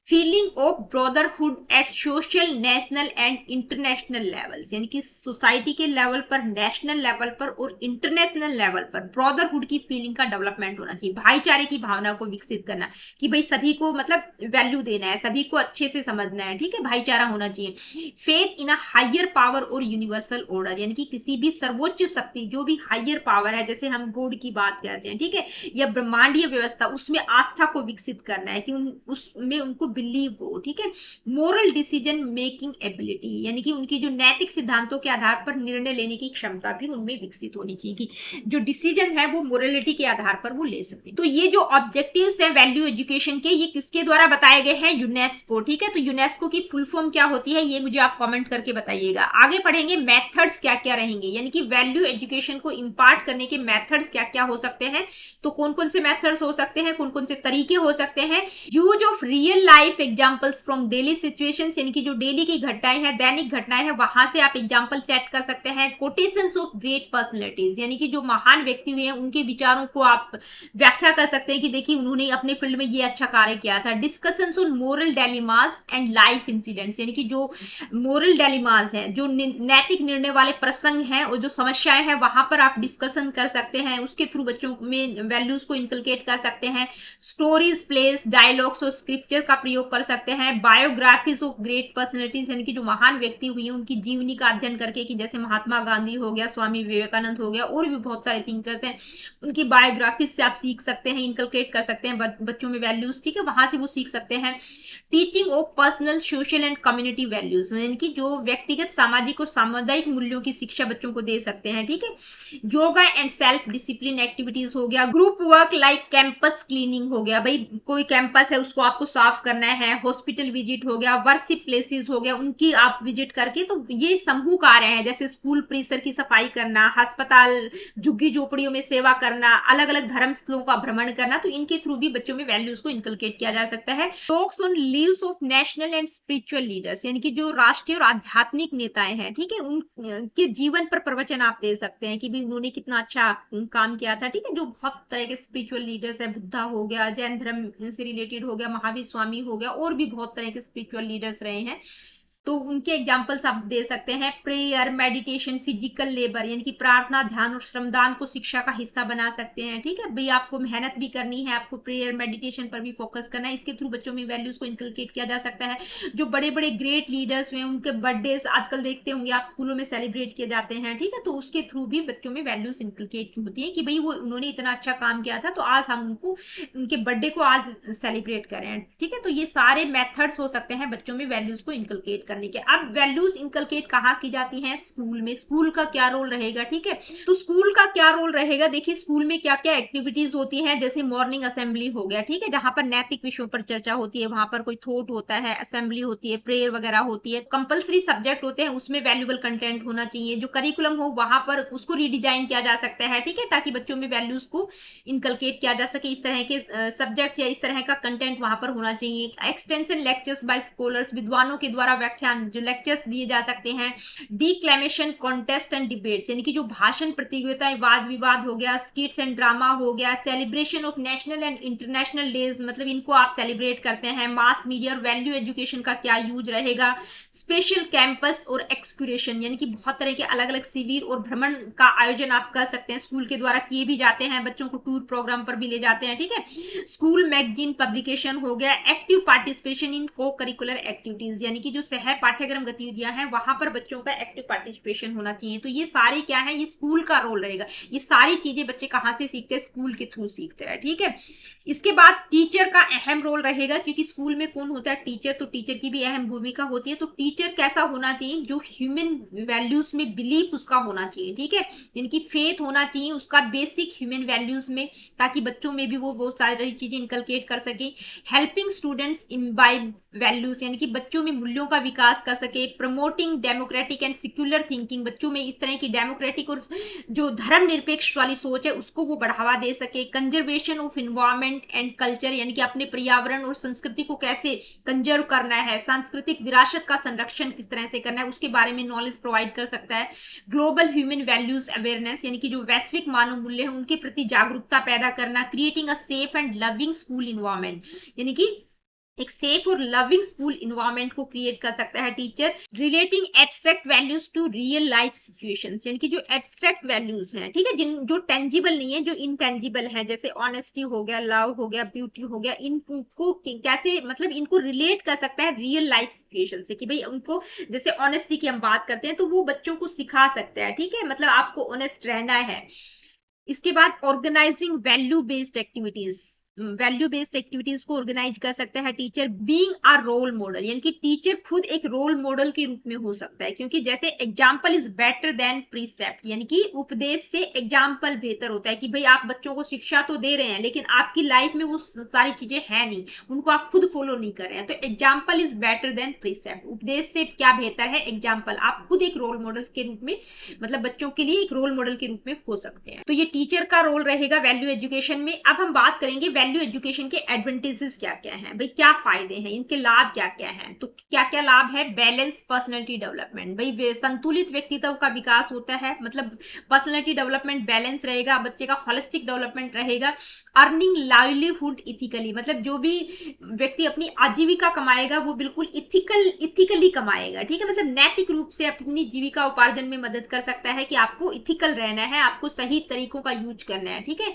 Feeling of brotherhood at social, national and international levels, यानी कि सोसाइटी के लेवल पर, नेशनल लेवल पर और इंटरनेशनल लेवल पर ब्रदरहुड की फीलिंग का डेवलपमेंट होना चाहिए। भाईचारे की भावना को विकसित करना, कि भाई सभी को मतलब वैल्यू देना है, सभी को अच्छे से समझना है, ठीक है, भाईचारा होना चाहिए। Faith in a higher power और यूनिवर्सल ऑर्डर, यानी कि किसी भी सर्वोच्च शक्ति, जो भी हायर पावर है, जैसे हम गॉड की बात करते हैं, ठीक है, या ब्रह्मांडीय व्यवस्था, उसमें आस्था को विकसित करना है, कि उसमें उनको बिलीव हो, ठीक है। मोरल डिसीजन मेकिंग एबिलिटी, यानी कि उनकी जो नैतिक सिद्धांतों के आधार पर निर्णय लेने की क्षमता भी उनमें विकसित होनी चाहिए, कि जो डिसीजन है वो मोरलिटी के आधार पर वो ले सके। तो ये जो ऑब्जेक्टिव्स है वैल्यू एजुकेशन के, ये किसके द्वारा बताए गए हैं? यूनेस्को, ठीक है। तो यूनेस्को की फुल फॉर्म क्या होती है ये मुझे आप कमेंट करके बताइएगा। आगे पढ़ेंगे मेथड्स क्या क्या रहेंगे, यानी कि वैल्यू एजुकेशन को इंपार्ट करने के मेथड्स क्या क्या हो सकते हैं। तो कौन कौन से मेथड्स हो सकते हैं, कौन कौन से तरीके हो सकते हैं? Use of real life examples from daily situations, यानी कि जो डेली की घटनाएं हैं, दैनिक घटनाएं हैं, वहां से आप एग्जांपल सेट कर सकते हैं। कोटेशंस ऑफ ग्रेट पर्सनैलिटीज, यानी कि जो महान व्यक्ति हुए हैं उनके विचारों को आप व्याख्या कर सकते हैं, कि देखिए उन्होंने अपने फील्ड में ये अच्छा कार्य किया था। Discussions on moral dilemmas and life incidents, यानी कि जो मोरल डायलेमास है, जो नैतिक निर्णय वाले प्रसंग हैं और जो समस्याएं हैं, वहां पर आप डिस्कशन कर सकते हैं, उसके थ्रू बच्चों में वैल्यूज को इनकलकेट कर सकते हैं। स्टोरीज, प्लेस, डायलॉग्स और स्क्रिप्चर का प्रयोग कर सकते हैं। बायोग्राफीज ऑफ ग्रेट पर्सनैलिटीज, यानी कि जो महान व्यक्ति हुई है उनकी जीवनी का अध्ययन करके, कि जैसे महात्मा गांधी हो गया, स्वामी विवेकानंद हो गया, और भी बहुत सारे थिंकर्स हैं, उनकी बायोग्राफीज से आप सीख सकते हैं, इनकलकेट कर सकते हैं बच्चों में वैल्यूज, ठीक है, वहां से वो सीख सकते हैं। Teaching of personal, social and community values, यानी कि जो व्यक्तिगत, सामाजिक और सामुदायिक मूल्यों की शिक्षा बच्चों को दे सकते हैं, ठीक है। Yoga and self discipline activities हो गया। Group work like campus cleaning हो गया, भाई कोई कैंपस है उसको आपको साफ करना है। हॉस्पिटल विजिट हो गया, वर्शिप प्लेसेस हो गया, उनकी आप विजिट करके, तो ये समूह कार्य है, जैसे स्कूल परिसर की सफाई करना, अस्पताल, झुग्गी झोपड़ियों में सेवा करना, अलग अलग धर्म स्थलों का भ्रमण करना, तो इनके थ्रू भी बच्चों में वैल्यूज को इनकलकेट किया जा सकता है। Talks on leaves of national and spiritual leaders, यानी कि जो राष्ट्रीय और आध्यात्मिक नेताएं हैं, ठीक है, उनके जीवन पर प्रवचन आप दे सकते हैं, कि भी उन्होंने कितना अच्छा काम किया था, ठीक है। जो बहुत तरह के स्पिरिचुअल लीडर्स है, बुद्धा हो गया, जैन धर्म से रिलेटेड हो गया, महावीर स्वामी हो गया, और भी बहुत तरह के स्पिरिचुअल लीडर्स रहे हैं, तो उनके एग्जाम्पल्स आप दे सकते हैं। प्रेयर, मेडिटेशन, फिजिकल लेबर, यानी कि प्रार्थना, ध्यान और श्रमदान को शिक्षा का हिस्सा बना सकते हैं, ठीक है। भाई आपको मेहनत भी करनी है, आपको प्रेयर, मेडिटेशन पर भी फोकस करना है, इसके थ्रू बच्चों में वैल्यूज को इनकलकेट किया जा सकता है। जो बड़े बड़े ग्रेट लीडर्स हुए, उनके बर्थडे आजकल देखते होंगे आप, स्कूलों में सेलिब्रेट किए जाते हैं, ठीक है, तो उसके थ्रू भी बच्चों में वैल्यूज इनकलकेट होती है, कि भाई वो उन्होंने इतना अच्छा काम किया था, तो आज हम उनको, उनके बर्थडे को आज सेलिब्रेट करें, ठीक है। तो ये सारे मेथड्स हो सकते हैं बच्चों में वैल्यूज को इनकलकेट करने के। अब वैल्यूज इनकलकेट कहाँ की जाती हैं? स्कूल में। स्कूल का क्या रोल रहेगा, ठीक है। तो स्कूल का क्या रोल रहेगा, देखिए स्कूल में क्या क्या एक्टिविटीज होती हैं, जैसे मॉर्निंग असेंबली हो गया, ठीक है, जहां पर नैतिक विषयों पर चर्चा होती है, वहां पर कोई थॉट होता है, असेंबली होती है, प्रेयर वगैरह होती है। कंपलसरी सब्जेक्ट होते हैं, उसमें वैल्यूबल कंटेंट होना चाहिए। जो करिकुलम हो वहां पर उसको रिडिजाइन किया जा सकता है, ठीक है, ताकि बच्चों में वैल्यूज को इनकलकेट किया जा सके। इस तरह के सब्जेक्ट या इस तरह का कंटेंट वहां पर होना चाहिए। एक्सटेंशन लेक्चर्स बाय स्कॉलर्स, विद्वानों के द्वारा व्याख्या व्याख्यान जो लेक्चर्स दिए जा सकते हैं, डिक्लेमेशन कॉन्टेस्ट एंड डिबेट्स यानी कि जो भाषण प्रतियोगिताएं, वाद विवाद हो गया, स्किट्स एंड ड्रामा हो गया, celebration of national and international days मतलब इनको आप सेलिब्रेट करते हैं, मास मीडिया और वैल्यू एजुकेशन का क्या यूज रहेगा, स्पेशल कैंपस और एक्सक्यूरेशन यानी कि बहुत तरह के अलग अलग शिविर और भ्रमण का आयोजन आप कर सकते हैं, स्कूल के द्वारा किए भी जाते हैं, बच्चों को टूर प्रोग्राम पर भी ले जाते हैं, ठीक है। स्कूल मैगजीन पब्लिकेशन हो गया, एक्टिव पार्टिसिपेशन इन को करिकुलर एक्टिविटीज यानी कि जो सह पाठ्यक्रम गतिविधियां हैं वहां पर बच्चों का एक्टिव पार्टिसिपेशन होना चाहिए। तो ये सारे क्या है, ये स्कूल का रोल रहेगा। ये सारी चीजें बच्चे कहाँ से सीखते हैं, स्कूल के थ्रू सीखते हैं, ठीक है। इसके बाद टीचर का अहम रोल रहेगा, क्योंकि स्कूल में कौन होता है, टीचर, तो टीचर की भी अहम भूमिका होती है। तो टीचर कैसा होना चाहिए, जो ह्यूमन वैल्यूज में बिलीफ उसका होना चाहिए, ठीक है, इनकी फेथ होना चाहिए उसका बेसिक ह्यूमन वैल्यूज में, ताकि बच्चों में भी वो बहुत सारी चीजें इनकलकेट कर सके। हेल्पिंग स्टूडेंट्स इम्बाइब वैल्यूज यानी कि बच्चों में मूल्यों का विकास कर सके। Promoting democratic and secular thinking, बच्चों में इस तरह की डेमोक्रेटिक और जो धर्मनिरपेक्ष वाली सोच है उसको वो बढ़ावा दे सके। Conservation of environment and culture यानी कि अपने पर्यावरण और संस्कृति को कैसे कंजर्व करना है, सांस्कृतिक विरासत का संरक्षण किस तरह से करना है, उसके बारे में नॉलेज प्रोवाइड कर सकता है। ग्लोबल ह्यूमन वैल्यूज अवेयरनेस यानी कि जो वैश्विक मानव मूल्य है उनके प्रति जागरूकता पैदा करना। Creating a safe and loving school environment यानी कि एक सेफ और लविंग स्कूल इन्वायरमेंट को क्रिएट कर सकता है teacher. Relating abstract values to real life situations यानी कि जो एब्स्ट्रैक्ट वैल्यूज हैं, ठीक है, जिन जो टेंजिबल नहीं है, जो इनटेंजिबल है, जैसे ऑनेस्टी हो गया, लव हो गया, ब्यूटी हो गया, इनको कैसे मतलब इनको रिलेट कर सकता है रियल लाइफ सिचुएशन से, कि भाई उनको जैसे ऑनेस्टी की हम बात करते हैं तो वो बच्चों को सिखा सकता है, ठीक है, मतलब आपको ऑनेस्ट रहना है। इसके बाद ऑर्गेनाइजिंग वैल्यू बेस्ड एक्टिविटीज को ऑर्गेनाइज कर सकता है teacher. Being a role model यानी कि टीचर खुद एक रोल मॉडल के रूप में हो सकता है, क्योंकि जैसे example is better than precept यानी कि उपदेश से एग्जाम्पल बेहतर होता है, कि भाई आप बच्चों को शिक्षा तो दे रहे हैं लेकिन आपकी लाइफ में वो सारी चीजें है नहीं, उनको आप खुद फॉलो नहीं कर रहे हैं। तो example is better than precept, उपदेश से क्या बेहतर है, एग्जाम्पल। आप खुद एक रोल मॉडल के रूप में मतलब बच्चों के लिए एक रोल मॉडल के रूप में हो सकते हैं। तो ये टीचर का रोल रहेगा वैल्यू एजुकेशन में। अब हम बात करेंगे वैल्यू एजुकेशन के एडवांटेजेस क्या क्या हैं, भाई क्या फायदे हैं, इनके लाभ क्या क्या हैं। तो क्या क्या लाभ है, बैलेंस पर्सनैलिटी डेवलपमेंट, भाई संतुलित व्यक्तित्व का विकास होता है, मतलब पर्सनैलिटी डेवलपमेंट बैलेंस रहेगा, बच्चे का होलिस्टिक डेवलपमेंट रहेगा। अर्निंग लाइवलीहुड इथिकली मतलब जो भी व्यक्ति अपनी आजीविका कमाएगा वो बिल्कुल इथिकली कमाएगा, ठीक है, मतलब नैतिक रूप से अपनी जीविका उपार्जन में मदद कर सकता है, कि आपको इथिकल रहना है, आपको सही तरीकों का यूज करना है, ठीक है।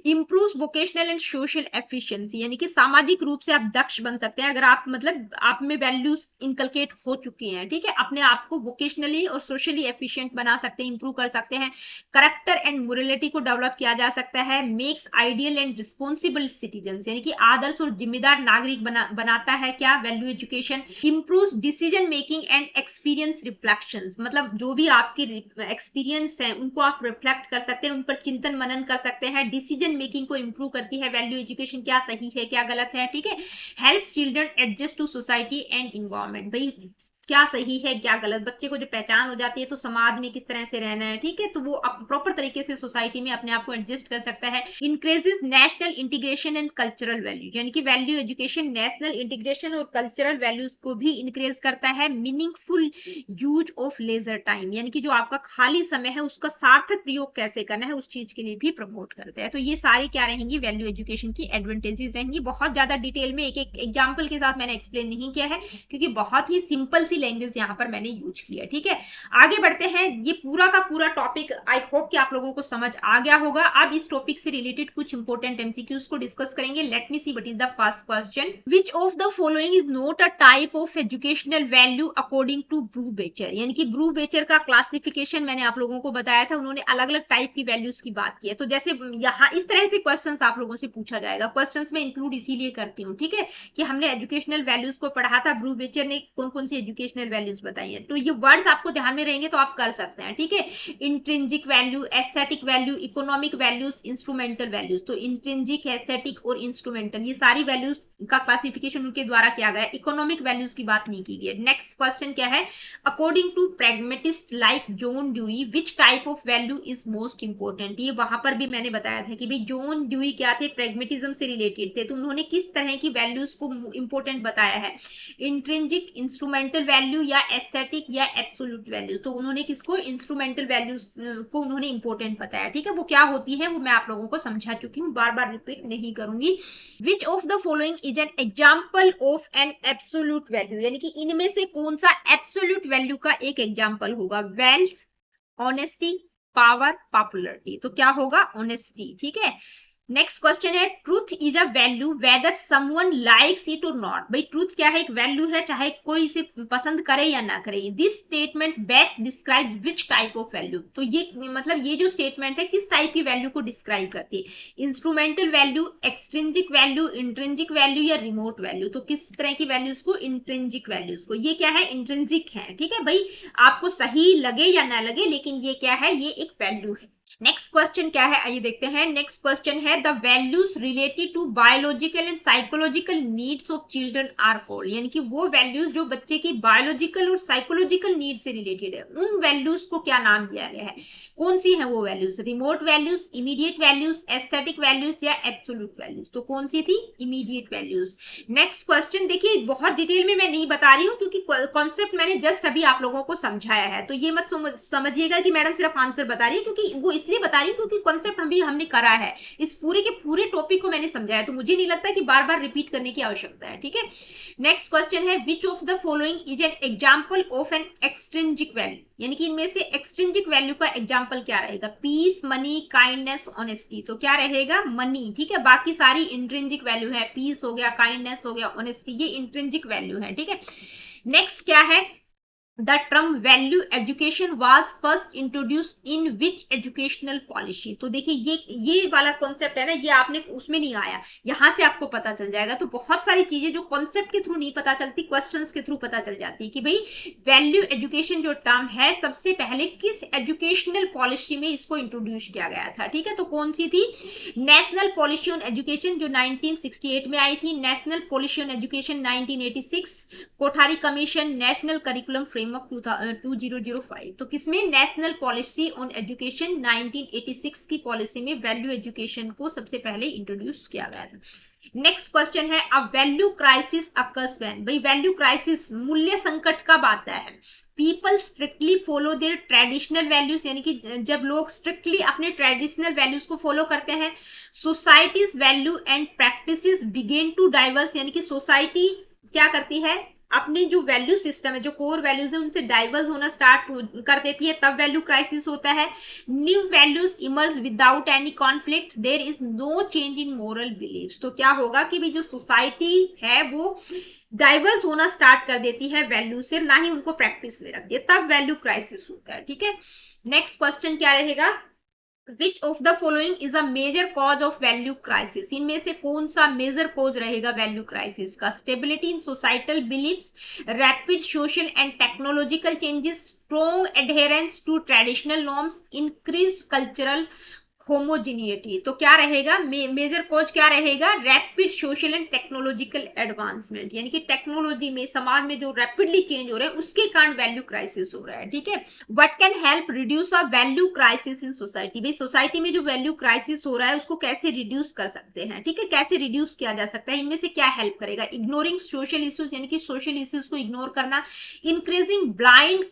Improve vocational and social efficiency यानी कि सामाजिक रूप से आप दक्ष बन सकते हैं, अगर आप मतलब आप में वैल्यूज इनकलकेट हो चुकी हैं, ठीक है, अपने आप को वोकेशनली और सोशली एफिशिएंट बना सकते हैं, इंप्रूव कर सकते हैं। करेक्टर एंड मोरलिटी को डेवलप किया जा सकता है। Makes ideal and responsible citizen यानी कि आदर्श और जिम्मेदार नागरिक बनाता है क्या, value education. Improve decision making and experience reflections मतलब जो भी आपके एक्सपीरियंस है उनको आप रिफ्लेक्ट कर सकते हैं, उन पर चिंतन मनन कर सकते हैं। डिसीजन मेकिंग को इंप्रूव करती है वैल्यू एजुकेशन, क्या सही है क्या गलत है, ठीक है। Help children adjust to society and environment, भाई क्या सही है क्या गलत, बच्चे को जो पहचान हो जाती है तो समाज में किस तरह से रहना है, ठीक है, तो वो प्रॉपर तरीके से सोसाइटी में अपने आप को एडजस्ट कर सकता है। Increases national integration and cultural value यानी कि वैल्यू एजुकेशन नेशनल इंटीग्रेशन और कल्चरल वैल्यूज को भी इंक्रीज करता है। Meaningful use of leisure time यानी कि जो आपका खाली समय है उसका सार्थक प्रयोग कैसे करना है उस चीज के लिए भी प्रमोट करते हैं। तो ये सारी क्या रहेंगी, वैल्यू एजुकेशन की एडवांटेजेस रहेंगी। बहुत ज्यादा डिटेल में एक एक एग्जाम्पल के साथ मैंने एक्सप्लेन नहीं किया है, क्योंकि बहुत ही सिंपल सी लैंग्वेज यहाँ पर मैंने यूज किया, ठीक है। आगे बढ़ते हैं, ये पूरा का पूरा टॉपिक आई होप कि आप लोगों को समझ आ गया होगा। अब इस टॉपिक से रिलेटेड कुछ इंपॉर्टेंट एमसीक्यूज को डिस्कस करेंगे। Let me see what is the first question, which of the following is not a type of educational value according to Brubacher यानी कि ब्रू बेचर का क्लासिफिकेशन मैंने आप लोगों को बताया था, उन्होंने अलग अलग टाइप की वैल्यूज की बात की है। तो जैसे यहाँ इस तरह से क्वेश्चन आप लोगों से पूछा जाएगा, क्वेश्चन में इंक्लूड इसीलिए करती हूँ, ठीक है, कि हमने एजुकेशनल वैल्यूज को पढ़ा था, ब्रू बेचर ने कौन कौन सी एजुकेशनल वैल्यूज बताई है, तो ये वर्ड्स आपको ध्यान में रहेंगे तो आप कर सकते हैं, ठीक है। Intrinsic value, aesthetic value, economic values, instrumental values. तो इंट्रिंसिक, एस्थेटिक और इंस्ट्रूमेंटल ये सारी वैल्यूज का क्लासिफिकेशन उनके द्वारा किया गया, इकोनॉमिक वैल्यूज की बात नहीं की गई। नेक्स्ट क्वेश्चन क्या है, according to pragmatist like John Dewey which type of value is most important. ये वहां पर भी मैंने बताया था कि भाई जॉन ड्यूई क्या थे, प्रैग्मेटिज्म से रिलेटेड थे, तो उन्होंने किस तरह की वैल्यूज को इंपोर्टेंट बताया है, इंट्रिंसिक, इंस्ट्रूमेंटल वैल्यू या एस्थेटिक या एब्सोल्यूट वैल्यू। तो उन्होंने किसको, इंस्ट्रूमेंटल वैल्यूज को उन्होंने इंपोर्टेंट बताया। ठीक है, वो क्या होती है वो मैं आप लोगों को समझा चुकी हूँ, बार बार रिपीट नहीं करूंगी। विच of the following is an example of an absolute value, यानी कि इनमें से कौन सा एब्सोल्यूट वैल्यू का एक एग्जाम्पल होगा, वेल्थ, ऑनेस्टी, पावर, पॉपुलरिटी। तो क्या होगा, ऑनेस्टी। ठीक है, नेक्स्ट क्वेश्चन है, truth is a value whether someone likes it और नॉट। भाई ट्रूथ क्या है, एक वैल्यू है, चाहे कोई इसे पसंद करे या ना करे। This statement best describe which type of value. तो ये मतलब ये जो स्टेटमेंट है किस टाइप की वैल्यू को डिस्क्राइब करती है, instrumental value, extrinsic value, intrinsic value या रिमोट वैल्यू। तो किस तरह की वैल्यूज को, इंट्रिंजिक वैल्यूज को। ये क्या है, इंट्रिंजिक है। ठीक है भाई, आपको सही लगे या ना लगे, लेकिन ये क्या है, ये एक वैल्यू है। नेक्स्ट क्वेश्चन क्या है, आइए देखते हैं। नेक्स्ट क्वेश्चन है, the values related to biological and psychological needs of children are called. यानी कि वो वैल्यूज जो बच्चे की बायोलॉजिकल और साइकोलॉजिकल नीड से रिलेटेड है, उन वैल्यूज को क्या नाम दिया गया है, कौन सी है वो values, remote values, immediate values, aesthetic values या एब्सोल्यूट वैल्यूज। तो कौन सी थी, इमीडिएट वैल्यूज। नेक्स्ट क्वेश्चन देखिए, बहुत डिटेल में मैं नहीं बता रही हूँ क्योंकि कॉन्सेप्ट मैंने जस्ट अभी आप लोगों को समझाया है, तो ये मत समझिएगा कि मैडम सिर्फ आंसर बता रही है, क्योंकि वो इसलिए बता रही हूँ क्योंकि कॉन्सेप्ट हमने करा है, इस पूरे के पूरे टॉपिक को मैंने समझाया, तो मुझे नहीं लगता कि बार बार रिपीट करने की आवश्यकता है। ठीक है, नेक्स्ट क्वेश्चन है, which of the following is an example of an extrinsic value. यानी कि इनमें से एक्सट्रिंजिक वैल्यू का एग्जांपल क्या रहेगा, पीस, मनी, काइंडनेस, ऑनेस्टी। तो क्या रहेगा, मनी। ठीक है, बाकी सारी इंट्रिंजिक वैल्यू है, पीस हो गया, काइंडनेस हो गया, ऑनेस्टी, ये इंट्रिंजिक वैल्यू है। ठीक है, नेक्स्ट क्या है, the term value education was first introduced in which educational policy। तो देखिए ये वाला कॉन्सेप्ट है ना, ये आपने उसमें नहीं आया, यहां से आपको पता चल जाएगा। तो बहुत सारी चीजें जो कॉन्सेप्ट के थ्रू नहीं पता चलती, क्वेश्चंस के थ्रू पता चल जाती है कि भाई वैल्यू एजुकेशन जो टर्म है सबसे पहले किस एजुकेशनल पॉलिसी में इसको इंट्रोड्यूस किया गया था। ठीक है, तो कौन सी थी, नेशनल पॉलिसी ऑन एजुकेशन जो 1968 में आई थी, national policy on education 1986, Kothari commission, national curriculum framework 2005। तो किसमें, नेशनल पॉलिसी ऑन एजुकेशन 1986 की पॉलिसी में वैल्यू एजुकेशन को सबसे पहले इंट्रोड्यूस किया गया था। नेक्स्ट क्वेश्चन है, अब वैल्यू क्राइसिस अकर्स व्हेन। भाई वैल्यू क्राइसिस, मूल्य संकट कब आता है, people strictly follow their traditional values, यानी कि जब लोग स्ट्रिक्टली अपने ट्रेडिशनल वैल्यूज को फॉलो करते हैं, societies value and practices begin to diverse. यानी कि सोसाइटी क्या करती है, अपने जो वैल्यू सिस्टम है, जो कोर वैल्यूज है, उनसे डाइवर्स होना स्टार्ट कर देती है, तब वैल्यू क्राइसिस होता है। New values emerge without any conflict, there is no change in moral belief. तो क्या होगा कि भी जो सोसाइटी है वो डाइवर्स होना स्टार्ट कर देती है वैल्यू से, ना ही उनको प्रैक्टिस में रखती है, तब वैल्यू क्राइसिस होता है। ठीक है, नेक्स्ट क्वेश्चन क्या रहेगा, Which of the following is a major cause of value crisis? इनमें से कौन सा मेजर कॉज रहेगा वैल्यू क्राइसिस का, stability in societal beliefs, rapid social and technological changes, strong adherence to traditional norms, increase cultural homogeneity. तो क्या रहेगा, मेजर कॉज क्या रहेगा, rapid social and technological advancement, यानी कि टेक्नोलॉजी में, समाज में जो रैपिडली चेंज हो रहा है उसके कारण वैल्यू क्राइसिस हो रहा है। ठीक है, what can help reduce a value crisis in society. भाई सोसाइटी में जो वैल्यू क्राइसिस हो रहा है उसको कैसे रिड्यूस कर सकते हैं। ठीक है, कैसे रिड्यूस किया जा सकता है, इनमें से क्या हेल्प करेगा, इग्नोरिंग सोशल इश्यूज, यानी कि सोशल इश्यूज को इग्नोर करना, इंक्रीजिंग ब्लाइंड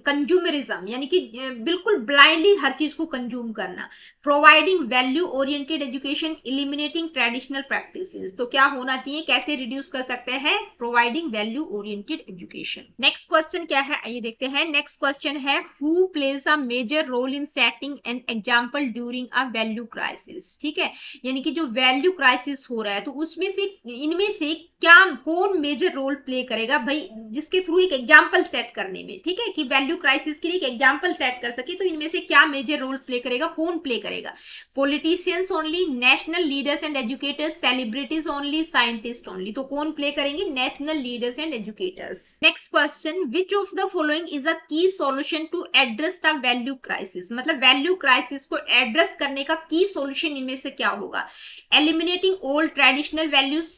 कंज्यूमरिज्म, यानी कि बिल्कुल ब्लाइंडली हर चीज को कंज्यूम करना, providing value oriented education, eliminating traditional practices. तो क्या होना चाहिए, कैसे रिड्यूस कर सकते हैं, providing value oriented education. Next question क्या है, आइए देखते हैं। नेक्स्ट क्वेश्चन है, who plays a major role in setting an example during a value crisis. ठीक है, यानी कि जो वैल्यू क्राइसिस हो रहा है तो उसमें से, इनमें से क्या, कौन मेजर रोल प्ले करेगा भाई, जिसके थ्रू एक एग्जांपल सेट करने में। ठीक है, कि वैल्यू क्राइसिस के लिए एक एग्जांपल सेट कर सके, तो इनमें से क्या मेजर रोल प्ले करेगा, कौन प्ले करेगा, politicians only, national leaders and educators, celebrities only, scientist only. तो कौन प्ले करेंगे, national leaders and educators. Next question, which of the following is a key solution to address the value crisis. मतलब वैल्यू क्राइसिस को एड्रेस करने का की सॉल्यूशन इनमें से क्या होगा, eliminating old traditional values,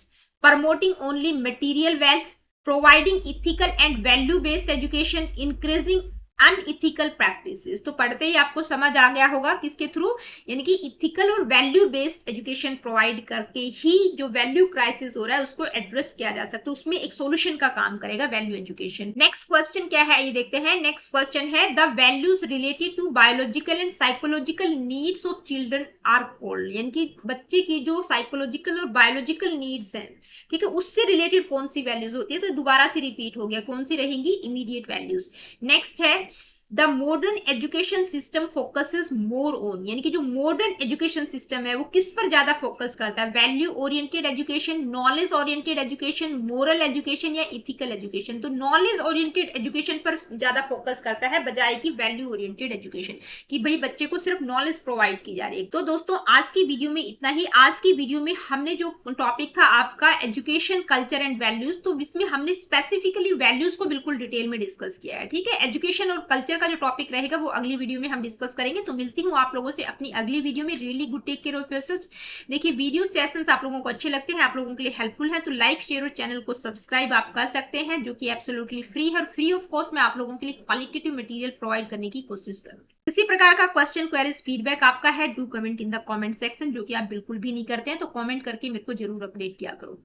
promoting only material wealth, providing ethical and value based education, increasing unethical practices. तो पढ़ते ही आपको समझ आ गया होगा किसके थ्रू, यानी कि इथिकल और वैल्यू बेस्ड एजुकेशन प्रोवाइड करके ही जो वैल्यू क्राइसिस हो रहा है उसको एड्रेस किया जा सकता है, उसमें एक सॉल्यूशन का काम करेगा वैल्यू एजुकेशन। नेक्स्ट क्वेश्चन क्या है ये देखते हैं। नेक्स्ट क्वेश्चन है the values related to biological and psychological needs of children are called, यानी कि बच्चे की जो साइकोलॉजिकल और बायोलॉजिकल नीड्स हैं, ठीक है, उससे रिलेटेड कौन सी वैल्यूज होती है, तो दोबारा से रिपीट हो गया, कौन सी रहेंगी, इमीडिएट वैल्यूज। नेक्स्ट है the modern education system focuses more on, यानी कि जो मॉडर्न एजुकेशन सिस्टम है वो किस पर ज्यादा फोकस करता है, value oriented education, knowledge oriented education, moral education या इथिकल एजुकेशन। तो नॉलेज ओरिएंटेड एजुकेशन पर ज्यादा फोकस करता है बजाय कि वैल्यू ओरिएंटेड एजुकेशन, कि भाई बच्चे को सिर्फ नॉलेज प्रोवाइड की जा रही है। तो दोस्तों आज की वीडियो में इतना ही। आज की वीडियो में हमने जो टॉपिक था आपका एजुकेशन कल्चर एंड वैल्यूज, तो इसमें हमने स्पेसिफिकली वैल्यूज को बिल्कुल डिटेल में डिस्कस किया है, ठीक है। एजुकेशन और कल्चर का जो टॉपिक रहेगा वो अगली वीडियो में हम डिस्कस करेंगे। तो मिलती हूँ आप लोगों से अपनी अगली वीडियो में। Really good, take care of yourself. देखिए वीडियो सेशंस आप लोगों को अच्छे लगते हैं, आप लोगों के लिए हेल्पफुल है, तो लाइक शेयर और चैनल को सब्सक्राइब आप कर सकते हैं, जो कि एब्सोल्युटली फ्री है और फ्री ऑफ कॉस्ट मैं आप लोगों के लिए क्वालिटेटिव मटेरियल प्रोवाइड करने की कोशिश करूँ। किसी प्रकार का क्वेश्चन क्वेरीज फीडबैक आपका है, do comment in the comment section, जो कि आप बिल्कुल भी नहीं करते हैं, तो कमेंट करके मेरे को जरूर अपडेट किया करो।